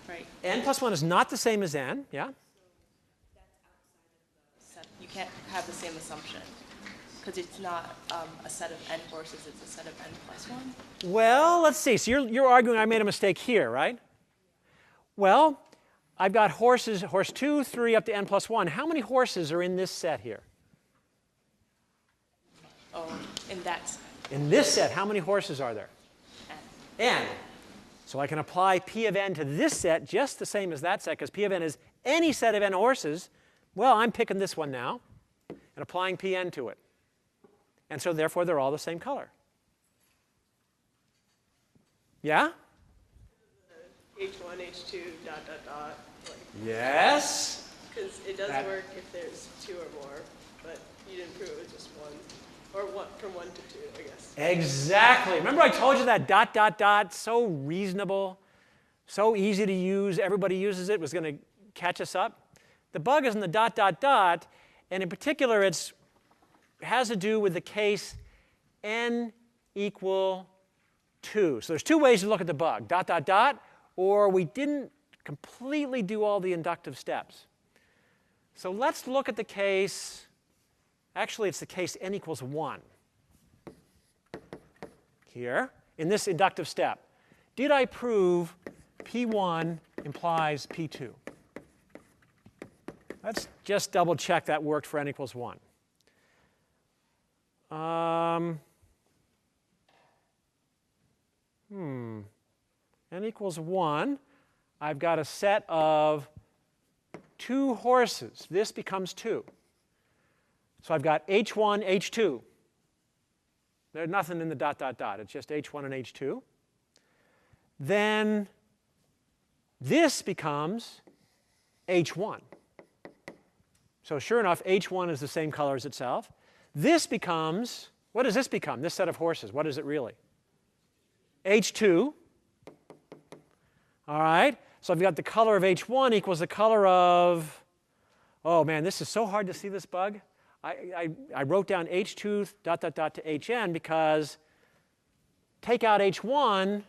Speaker 3: Right.
Speaker 2: N plus 1 is not the same as n, yeah?
Speaker 3: You can't have the same assumption because it's not a set of n horses, it's a set of n plus 1.
Speaker 2: Well, let's see. So you're arguing I made a mistake here, right? Well, I've got horses, horse 2, 3, up to n plus 1. How many horses are in this set here?
Speaker 3: Oh, in that set.
Speaker 2: In this set, how many horses are there?
Speaker 3: N.
Speaker 2: N. So I can apply P of n to this set just the same as that set, because P of n is any set of n horses. Well, I'm picking this one now and applying Pn to it. And so therefore, they're all the same color. Yeah?
Speaker 3: H1, H2, dot, dot, dot. Like,
Speaker 2: Yes.
Speaker 3: because it does
Speaker 2: That-
Speaker 3: work if there's 2 or more, but you didn't prove it was just 1. Or one, from 1 to 2, I guess.
Speaker 2: Exactly. Remember I told you that dot, dot, dot, so reasonable, so easy to use, everybody uses it, was going to catch us up? The bug is in the dot, dot, dot, and in particular it has to do with the case n equal 2. So there's two ways to look at the bug, dot, dot, dot, or we didn't completely do all the inductive steps. So let's look at the case, actually it's the case n equals 1. Here, in this inductive step. Did I prove P1 implies P2? Let's just double check that worked for n equals 1. N equals 1. I've got a set of 2 horses. This becomes 2. So I've got H1, H2. There's nothing in the dot, dot, dot. It's just H1 and H2. Then this becomes H1. So sure enough, H1 is the same color as itself. This becomes, what does this become, this set of horses? What is it really? H2. All right. So I've got the color of H1 equals the color of, oh man, this is so hard to see this bug. I wrote down H2 dot, dot, dot to Hn because take out H1,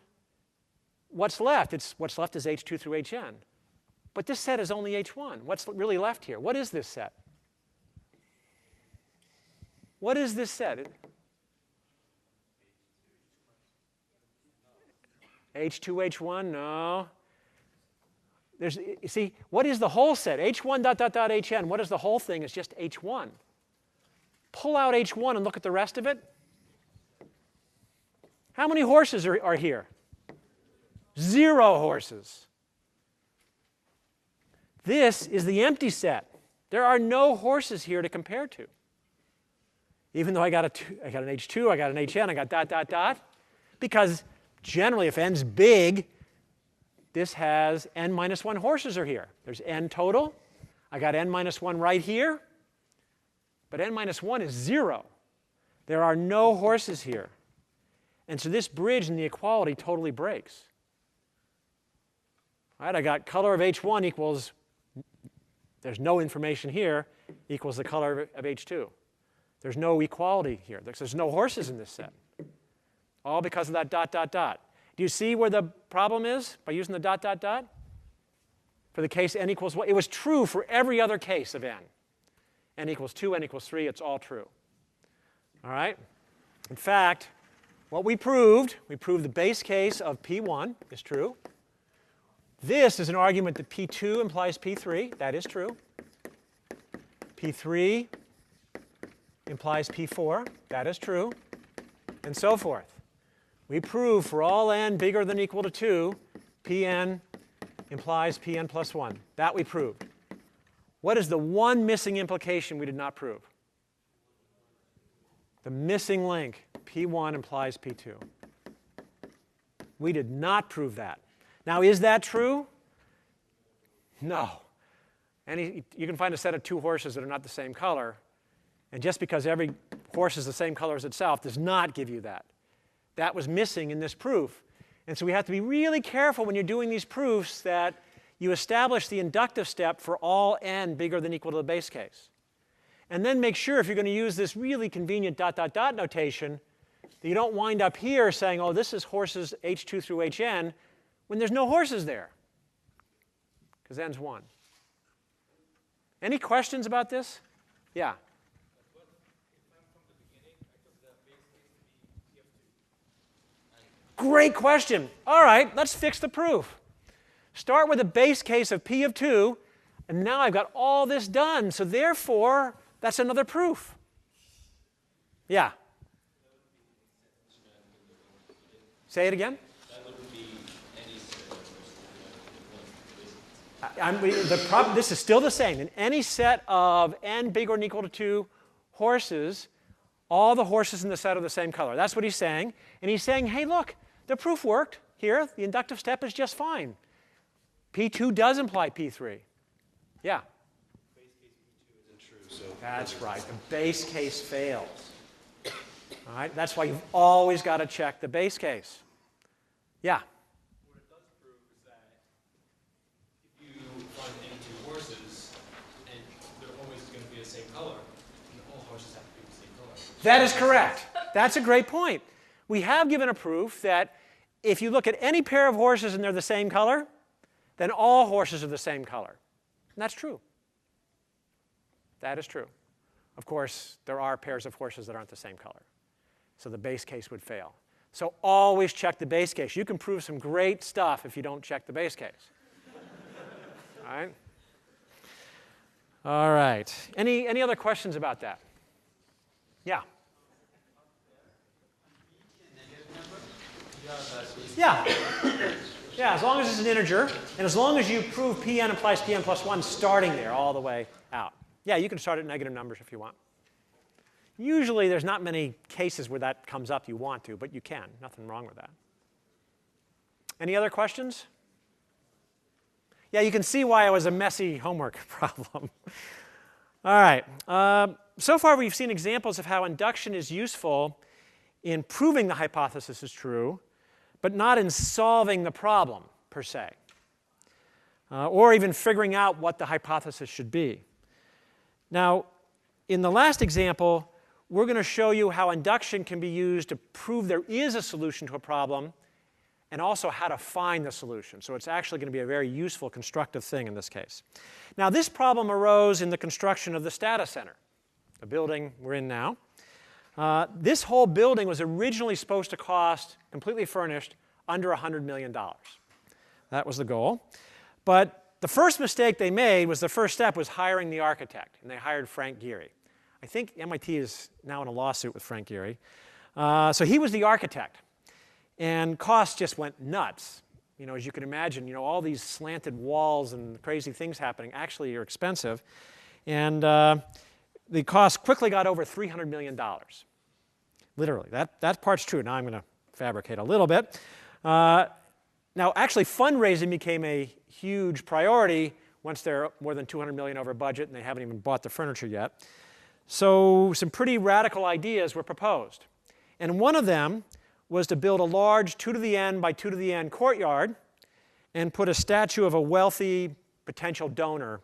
Speaker 2: what's left? What's left is H2 through Hn. But this set is only H1. What's really left here? What is this set? What is this set? H2, H1? No. You see, what is the whole set? H1 dot, dot, dot, Hn. What is the whole thing? It's just H1. Pull out H1 and look at the rest of it. How many horses are here? 0 horses. This is the empty set. There are no horses here to compare to. Even though I got an H2, I got an HN, I got dot, dot, dot. Because generally, if n's big, this has n minus 1 horses are here. There's n total. I got n minus 1 right here. But n minus 1 is 0. There are no horses here. And so this bridge in the equality totally breaks. All right, I got color of H1 equals, there's no information here, equals the color of H2. There's no equality here. There's no horses in this set. All because of that dot, dot, dot. Do you see where the problem is by using the dot, dot, dot? For the case n equals 1, it was true for every other case of n. N equals 2, n equals 3, it's all true. All right? In fact, what we proved the base case of P1 is true. This is an argument that P2 implies P3. That is true. P3 implies P4. That is true. And so forth. We prove for all n bigger than or equal to 2, Pn implies Pn plus 1. That we proved. What is the one missing implication we did not prove? The missing link, P1 implies P2. We did not prove that. Now, is that true? No. You can find a set of 2 horses that are not the same color. And just because every horse is the same color as itself does not give you that. That was missing in this proof. And so we have to be really careful when you're doing these proofs that you establish the inductive step for all n bigger than or equal to the base case. And then make sure if you're going to use this really convenient dot, dot, dot notation that you don't wind up here saying, oh, this is horses H2 through Hn, when there's no horses there, because n's 1. Any questions about this? Yeah. Great question. All right, let's fix the proof. Start with a base case of P of 2, and now I've got all this done. So therefore, that's another proof. Yeah. Say it again. This is still the same. In any set of n bigger than or equal to 2 horses, all the horses in the set are the same color. That's what he's saying. And he's saying, hey, look, the proof worked here. The inductive step is just fine. P2 does imply P3. Yeah?
Speaker 6: Base case P2 isn't true, so...
Speaker 2: That's right. The base case fails. All right? That's why you've always got to check the base case. Yeah?
Speaker 6: What it does prove is that if you find any 2 horses, and they're always going to be the same color, then all horses have to be the same color.
Speaker 2: That is correct. That's a great point. We have given a proof that if you look at any pair of horses and they're the same color, then all horses are the same color. And that's true. That is true. Of course, there are pairs of horses that aren't the same color. So the base case would fail. So always check the base case. You can prove some great stuff if you don't check the base case. All right? All right. Any other questions about that? Yeah. Yeah. Yeah, as long as it's an integer, and as long as you prove Pn implies Pn plus 1 starting there all the way out. Yeah, you can start at negative numbers if you want. Usually there's not many cases where that comes up you want to, but you can. Nothing wrong with that. Any other questions? Yeah, you can see why it was a messy homework problem. All right. So far we've seen examples of how induction is useful in proving the hypothesis is true, but not in solving the problem, per se, or even figuring out what the hypothesis should be. Now, in the last example, we're going to show you how induction can be used to prove there is a solution to a problem, and also how to find the solution. So it's actually going to be a very useful constructive thing in this case. Now, this problem arose in the construction of the Stata Center, the building we're in now. This whole building was originally supposed to cost, completely furnished, under $100 million. That was the goal. But the first mistake they made was the first step was hiring the architect, and they hired Frank Gehry. I think MIT is now in a lawsuit with Frank Gehry. So he was the architect, and costs just went nuts. as you can imagine, all these slanted walls and crazy things happening actually are expensive. And the cost quickly got over $300 million. Literally. That part's true. Now I'm going to fabricate a little bit. Now, actually, fundraising became a huge priority once they're more than $200 million over budget and they haven't even bought the furniture yet. So some pretty radical ideas were proposed. And one of them was to build a large 2 to the n by 2 to the n courtyard and put a statue of a wealthy potential donor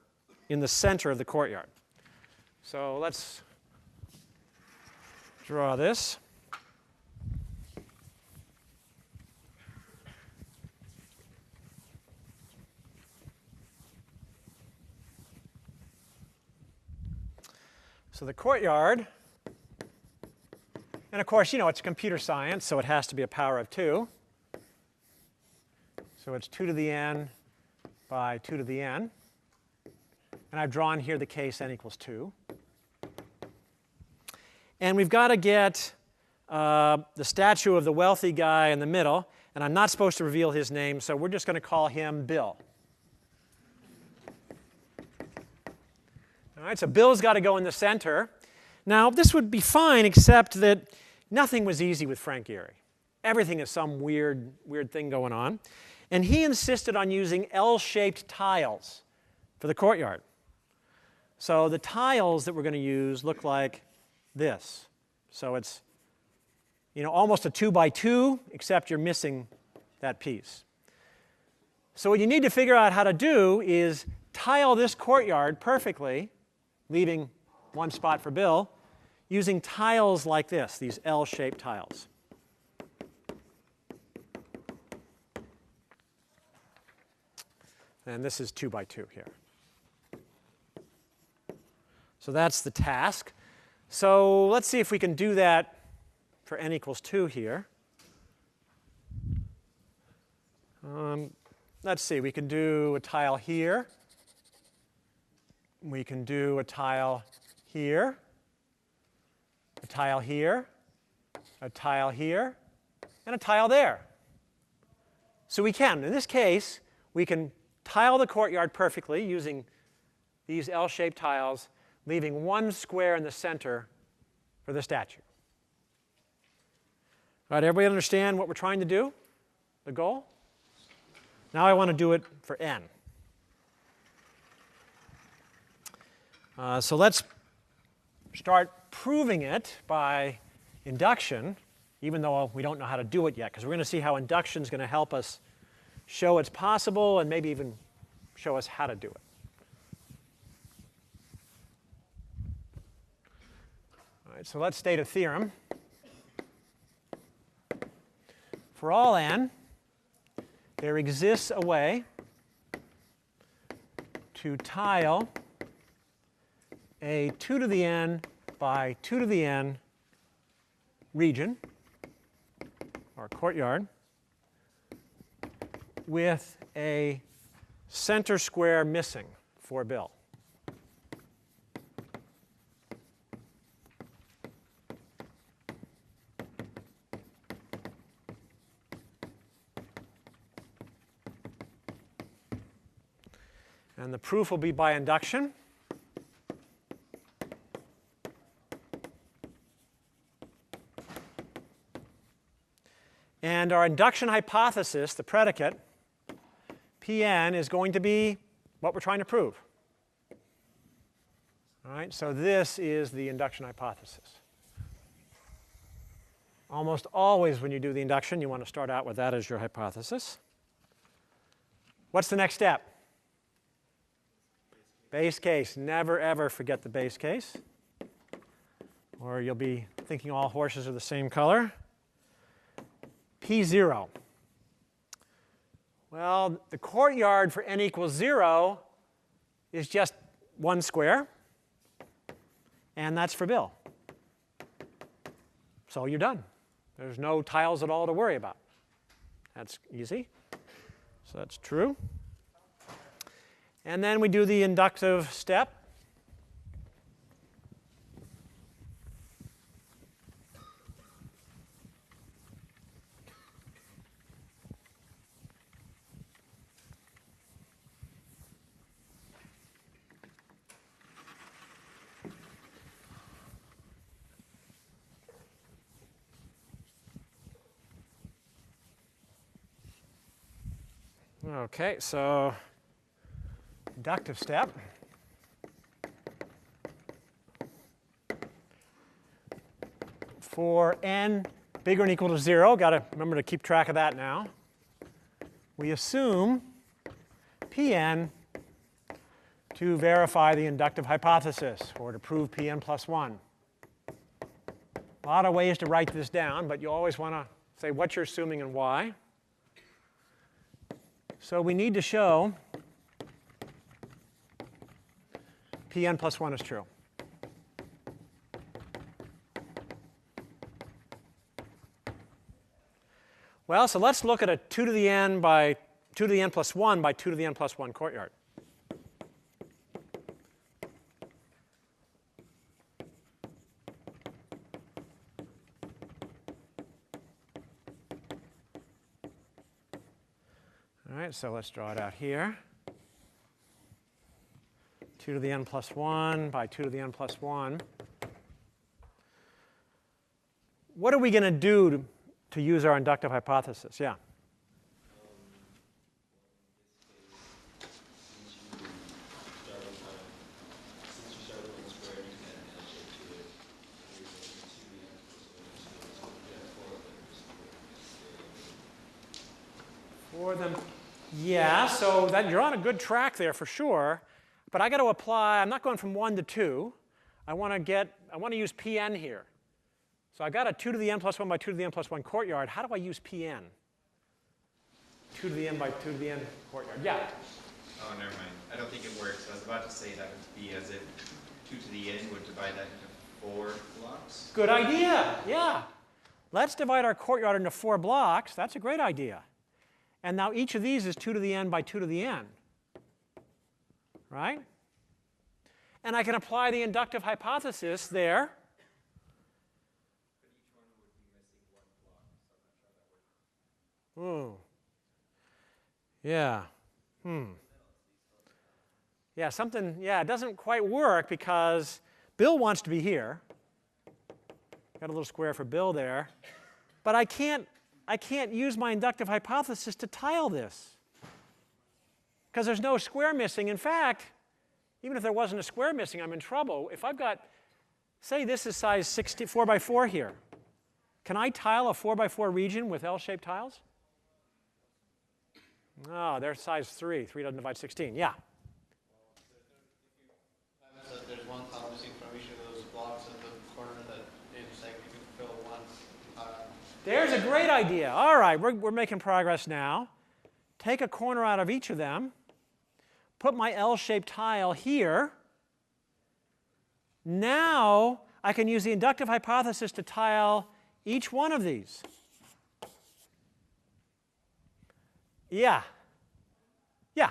Speaker 2: in the center of the courtyard. So let's draw this. So the courtyard, and of course, it's computer science, so it has to be a power of 2. So it's 2 to the n by 2 to the n. And I've drawn here the case n equals 2. And we've got to get the statue of the wealthy guy in the middle. And I'm not supposed to reveal his name, so we're just going to call him Bill. All right, so Bill's got to go in the center. Now, this would be fine, except that nothing was easy with Frank Gehry. Everything is some weird thing going on. And he insisted on using L-shaped tiles for the courtyard. So the tiles that we're going to use look like this. So it's almost a 2 by 2, except you're missing that piece. So what you need to figure out how to do is tile this courtyard perfectly, leaving one spot for Bill, using tiles like this, these L-shaped tiles. And this is 2 by 2 here. So that's the task. So let's see if we can do that for n equals 2 here. Let's see, we can do a tile here. We can do a tile here, a tile here, a tile here, and a tile there. So we can. In this case, we can tile the courtyard perfectly using these L-shaped tiles, leaving one square in the center for the statue. All right, everybody understand what we're trying to do? The goal? Now I want to do it for n. So let's start proving it by induction, even though we don't know how to do it yet, because we're going to see how induction is going to help us show it's possible and maybe even show us how to do it. All right, so let's state a theorem. For all n, there exists a way to tile a 2 to the n by 2 to the n region, or courtyard, with a center square missing for Bill. And the proof will be by induction. And our induction hypothesis, the predicate, Pn, is going to be what we're trying to prove. All right, so this is the induction hypothesis. Almost always when you do the induction, you want to start out with that as your hypothesis. What's the next step? Base case. Never, ever forget the base case, or you'll be thinking all horses are the same color. P0. Well, the courtyard for n equals 0 is just one square, and that's for Bill. So you're done. There's no tiles at all to worry about. That's easy. So that's true. And then we do the inductive step. Okay, so inductive step. For n bigger than or equal to 0, got to remember to keep track of that now, we assume Pn to verify the inductive hypothesis or to prove Pn plus 1. A lot of ways to write this down, but you always want to say what you're assuming and why. So we need to show Pn plus 1 is true. Well, so let's look at a 2 to the n by 2 to the n plus 1 by 2 to the n plus 1 courtyard. All right, so let's draw it out here. 2 to the n plus 1 by 2 to the n plus 1. What are we going to do to use our inductive hypothesis? Yeah. For them, yeah, so that you're on a good track there for sure. But I got to apply, I'm not going from 1 to 2. I want to use Pn here. So I got a 2 to the n plus 1 by 2 to the n plus 1 courtyard. How do I use Pn? 2 to the n by 2 to the n courtyard. Yeah?
Speaker 4: Oh, never mind. I don't think it works. I was about to say that would be as if 2 to the n would divide that into 4 blocks.
Speaker 2: Good idea. Yeah. Let's divide our courtyard into 4 blocks. That's a great idea. And now each of these is 2 to the n by 2 to the n. Right? And I can apply the inductive hypothesis there. Oh. Yeah. Yeah, it doesn't quite work because Bill wants to be here. Got a little square for Bill there. But I can't use my inductive hypothesis to tile this because there's no square missing. In fact, even if there wasn't a square missing, I'm in trouble. If I've got, say this is size 4 by 4 here. Can I tile a 4 by 4 region with L-shaped tiles? Oh, they're size 3. 3 doesn't divide 16. Yeah?
Speaker 6: There's one tile missing from each of those blocks at the corner that intersect. You can fill one tile.
Speaker 2: There's a great idea. All right, we're making progress now. Take a corner out of each of them. Put my L-shaped tile here. Now I can use the inductive hypothesis to tile each one of these. Yeah. Yeah.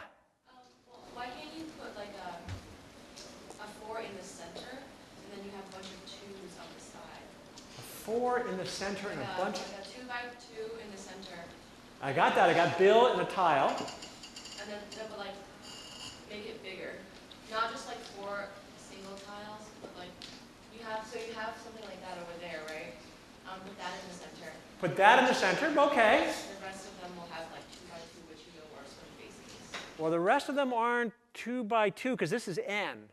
Speaker 3: Well, why can't you put like a 4 in the center, and then you have a bunch of 2s on the side?
Speaker 2: 4 in the center and a bunch.
Speaker 3: Like a 2 by 2 in the center.
Speaker 2: I got that. I got Bill in a tile.
Speaker 3: And then but like make it bigger, not just like 4 single tiles, but like you have something like that over there, right? Put that in the center.
Speaker 2: Put that in the center. Okay.
Speaker 3: The rest of them will have like 2 by 2, which you know are sort of basics.
Speaker 2: Well, the rest of them aren't 2 by 2 because this is n.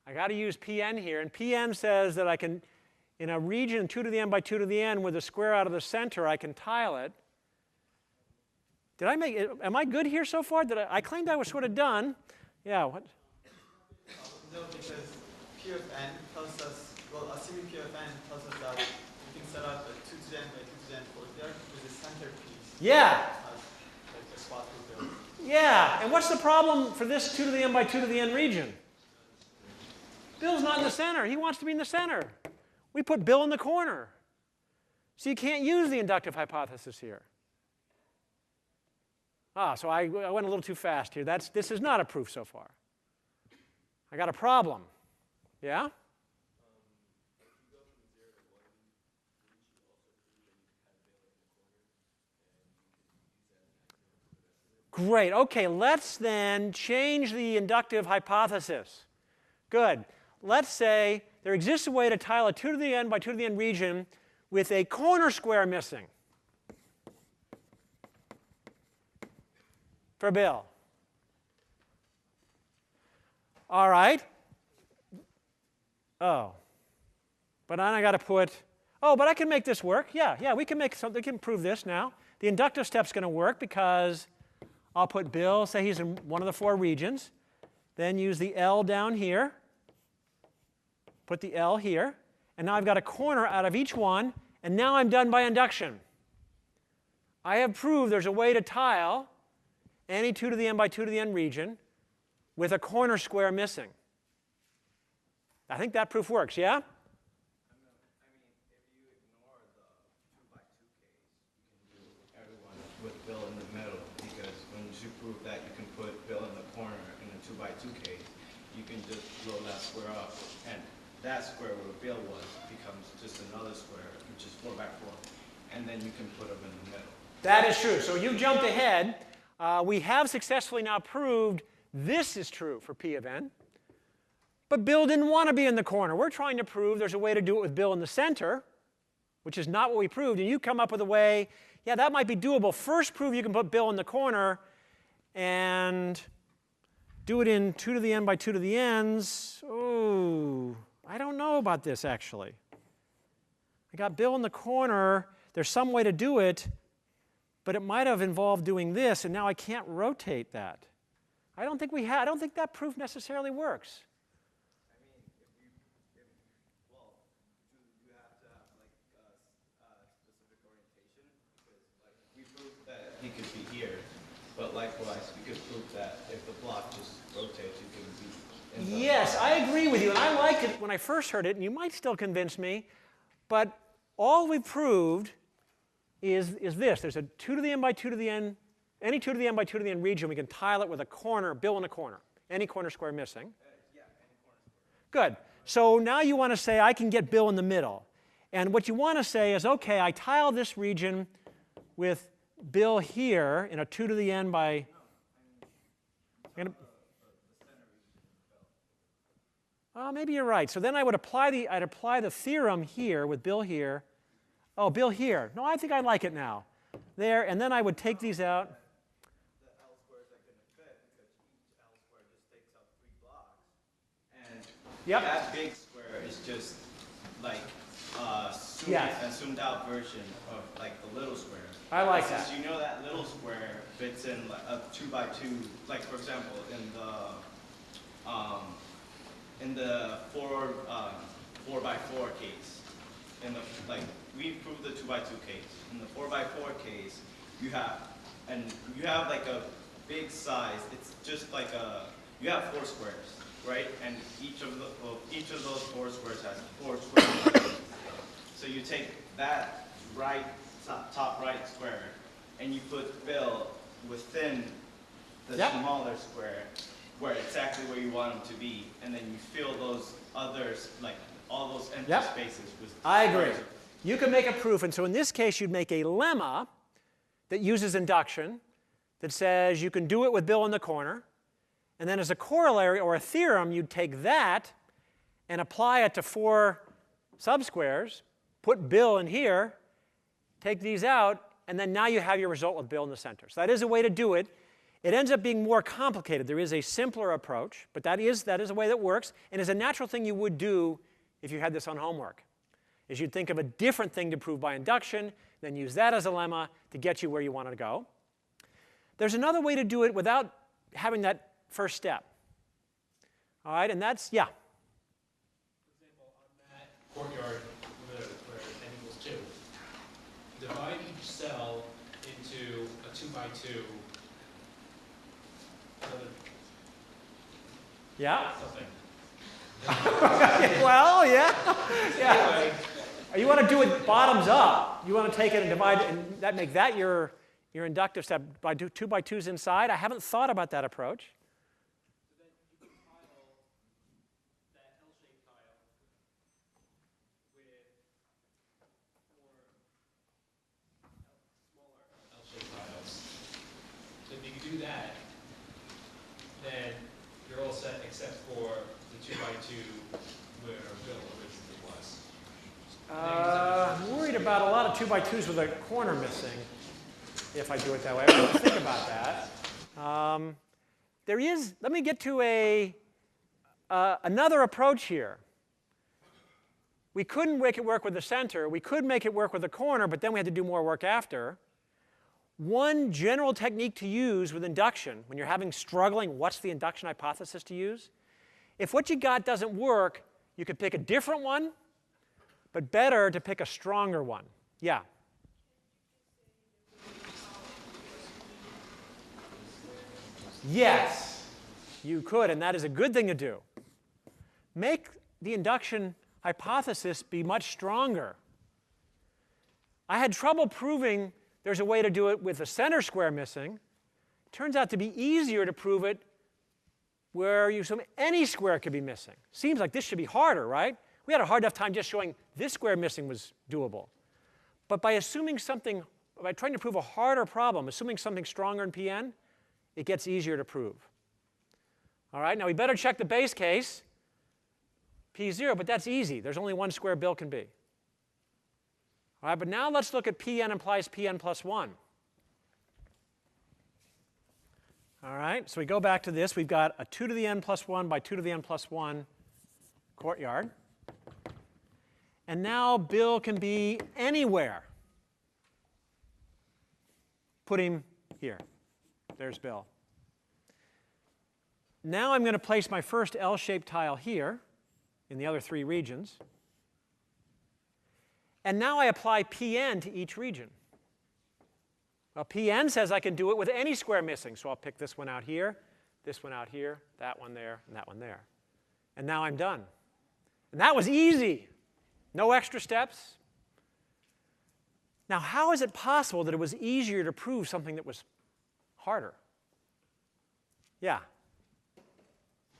Speaker 2: I got to use Pn here, and Pn says that I can, in a region 2 to the n by 2 to the n with a square out of the center, I can tile it. Did I make it? Am I good here so far? I claimed I was sort of done. Yeah. What?
Speaker 7: No, because P of n tells us, well, assuming P of n tells us that we can set up a 2 to the n by 2 to the n courtyard with a centerpiece.
Speaker 2: Yeah.
Speaker 7: Like a spot for Bill.
Speaker 2: Yeah. And what's the problem for this 2 to the n by 2 to the n region? Bill's not in the center. He wants to be in the center. We put Bill in the corner. So you can't use the inductive hypothesis here. So I went a little too fast here. This is not a proof so far. I got a problem. Yeah? Great. Okay, let's then change the inductive hypothesis. Good. Let's say there exists a way to tile a 2 to the n by 2 to the n region with a corner square missing. for Bill. All right. Oh. But then I got to put, oh, but I can make this work. Yeah, we can make something, we can prove this now. The inductive step's going to work because I'll put Bill, say he's in one of the 4 regions, then use the L down here, put the L here, and now I've got a corner out of each one, and now I'm done by induction. I have proved there's a way to tile any 2 to the n by 2 to the n region with a corner square missing. I think that proof works, yeah?
Speaker 8: With Bill in the middle, because when you prove that you can put Bill in the corner in a 2 by 2 case, you can just blow that square up, and that square where Bill was becomes just another square, which is 4 by 4, and then you can put them in the middle.
Speaker 2: That is true. So you jumped ahead. We have successfully now proved this is true for P of n. But Bill didn't want to be in the corner. We're trying to prove there's a way to do it with Bill in the center, which is not what we proved. And you come up with a way, yeah, that might be doable. First prove you can put Bill in the corner and do it in 2 to the n by 2 to the n's. Oh, I don't know about this, actually. I got Bill in the corner. There's some way to do it, but it might have involved doing this, and now I can't rotate that. I don't think that proof necessarily works.
Speaker 8: He could be here, but likewise, we could prove that if the block just rotates, you can be in the
Speaker 2: Yes, I agree with you, and I liked it when I first heard it, and you might still convince me, but all we proved is this. There's a 2 to the n by 2 to the n, any 2 to the n by 2 to the n region, we can tile it with a corner, Bill in a corner, any corner square missing.
Speaker 8: Yeah, any corner square.
Speaker 2: Good. So now you want to say, I can get Bill in the middle. And what you want to say is, OK, I tile this region with Bill here in a 2 to the n by... Oh, maybe you're right. So then I would apply the theorem here with Bill here. Oh, Bill here. No, I think I like it now. There, and then I would take these out.
Speaker 8: The L squares are going to fit because each L square just takes up 3 blocks. And that big square is just like a zoomed out version of like the little square.
Speaker 2: I like that.
Speaker 8: Since you know that little square fits in like a 2 by 2, like for example in the 4 by 4 case, we proved the 2 by 2 case. In the 4 by 4 case, you have like a big size. It's just like you have 4 squares, right? And each of those 4 squares has 4 squares. So you take that top right square, and you put Bill within the smaller square, where exactly where you want him to be, and then you fill those others, like all those empty spaces with.
Speaker 2: I agree. You can make a proof, and so in this case, you'd make a lemma that uses induction that says you can do it with Bill in the corner, and then as a corollary or a theorem, you'd take that and apply it to 4 subsquares, put Bill in here, take these out, and then now you have your result with Bill in the center. So that is a way to do it. It ends up being more complicated. There is a simpler approach, but that is a way that works, and is a natural thing you would do if you had this on homework, is you'd think of a different thing to prove by induction, then use that as a lemma to get you where you wanted to go. There's another way to do it without having that first step. All right, and that's,
Speaker 6: For example, on that courtyard where n equals 2, divide each cell into a 2 by 2. Something.
Speaker 2: Well, yeah. Anyway, you want to do it bottoms up. You want to take it and divide it, and make that your inductive step by 2 by 2s inside. I haven't thought about that approach.
Speaker 6: So then you can tile that L-shaped tile with 4 smaller L-shaped tiles. So if you can do that, then you're all set except for the 2 by 2 where Bill originally was.
Speaker 2: I'm worried about a lot of 2 by 2s with a corner missing if I do it that way. I have to think about that. Let me get to another approach here. We couldn't make it work with the center. We could make it work with the corner, but then we had to do more work after. One general technique to use with induction, when you're struggling, what's the induction hypothesis to use? If what you got doesn't work, you could pick a different one, but better to pick a stronger one. Yeah? Yes, you could, and that is a good thing to do. Make the induction hypothesis be much stronger. I had trouble proving there's a way to do it with the center square missing. Turns out to be easier to prove it where you assume any square could be missing. Seems like this should be harder, right? We had a hard enough time just showing this square missing was doable. But by assuming something, by trying to prove a harder problem, assuming something stronger in Pn, it gets easier to prove. All right, now we better check the base case, P0, but that's easy. There's only one square Bill can be. All right, but now let's look at Pn implies Pn plus 1. All right, so we go back to this. We've got a 2 to the n plus 1 by 2 to the n plus 1 courtyard. And now Bill can be anywhere. Put him here. There's Bill. Now I'm going to place my first L-shaped tile here in the other three regions. And now I apply Pn to each region. Well, Pn says I can do it with any square missing. So I'll pick this one out here, this one out here, that one there, and that one there. And now I'm done. And that was easy. No extra steps. Now, how is it possible that it was easier to prove something that was harder? Yeah?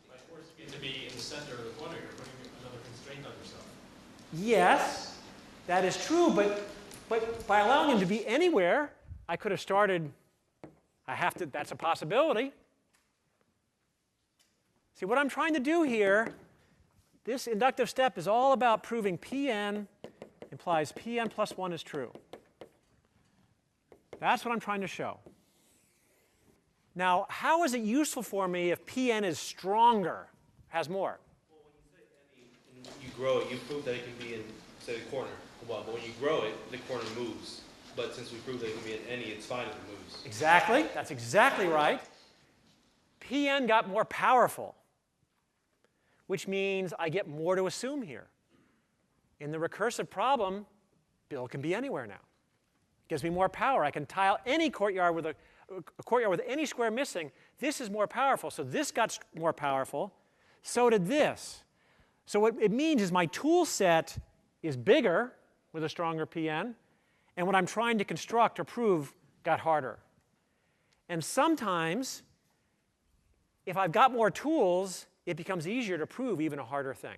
Speaker 6: By forcing it to be in the center of the corner, you're putting another constraint on yourself.
Speaker 2: Yes, that is true, but by allowing him to be anywhere, I could have started, that's a possibility. See, what I'm trying to do here, this inductive step is all about proving Pn implies Pn plus 1 is true. That's what I'm trying to show. Now, how is it useful for me if Pn is stronger, has more?
Speaker 9: Well, when you say any, and you grow it, you prove that it can be in, say, the corner. Well, but when you grow it, the corner moves. But since we proved that it can be in any, it's fine if it moves.
Speaker 2: Exactly. That's exactly right. Pn got more powerful, which means I get more to assume here. In the recursive problem, Bill can be anywhere now. It gives me more power. I can tile any courtyard with a courtyard with any square missing. This is more powerful. So this got more powerful. So did this. So what it means is my tool set is bigger with a stronger Pn. And what I'm trying to construct or prove got harder. And sometimes, if I've got more tools, it becomes easier to prove even a harder thing.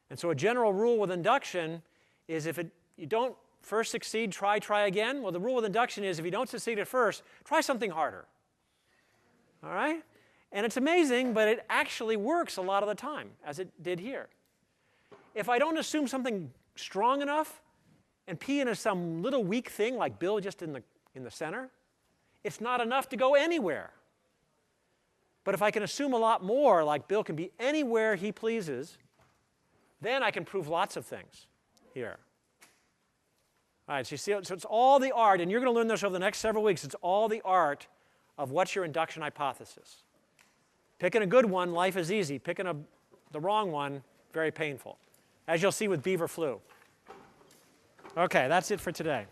Speaker 2: And so a general rule with induction is if you don't first succeed, try again. Well, the rule with induction is if you don't succeed at first, try something harder. All right? And it's amazing, but it actually works a lot of the time, as it did here. If I don't assume something strong enough, and Pn is some little weak thing like Bill just in the center, it's not enough to go anywhere. But if I can assume a lot more, like Bill can be anywhere he pleases, then I can prove lots of things here. All right, so you see, so it's all the art, and you're going to learn this over the next several weeks. It's all the art of what's your induction hypothesis. Picking a good one, life is easy. Picking the wrong one, very painful, as you'll see with beaver flu. Okay, that's it for today.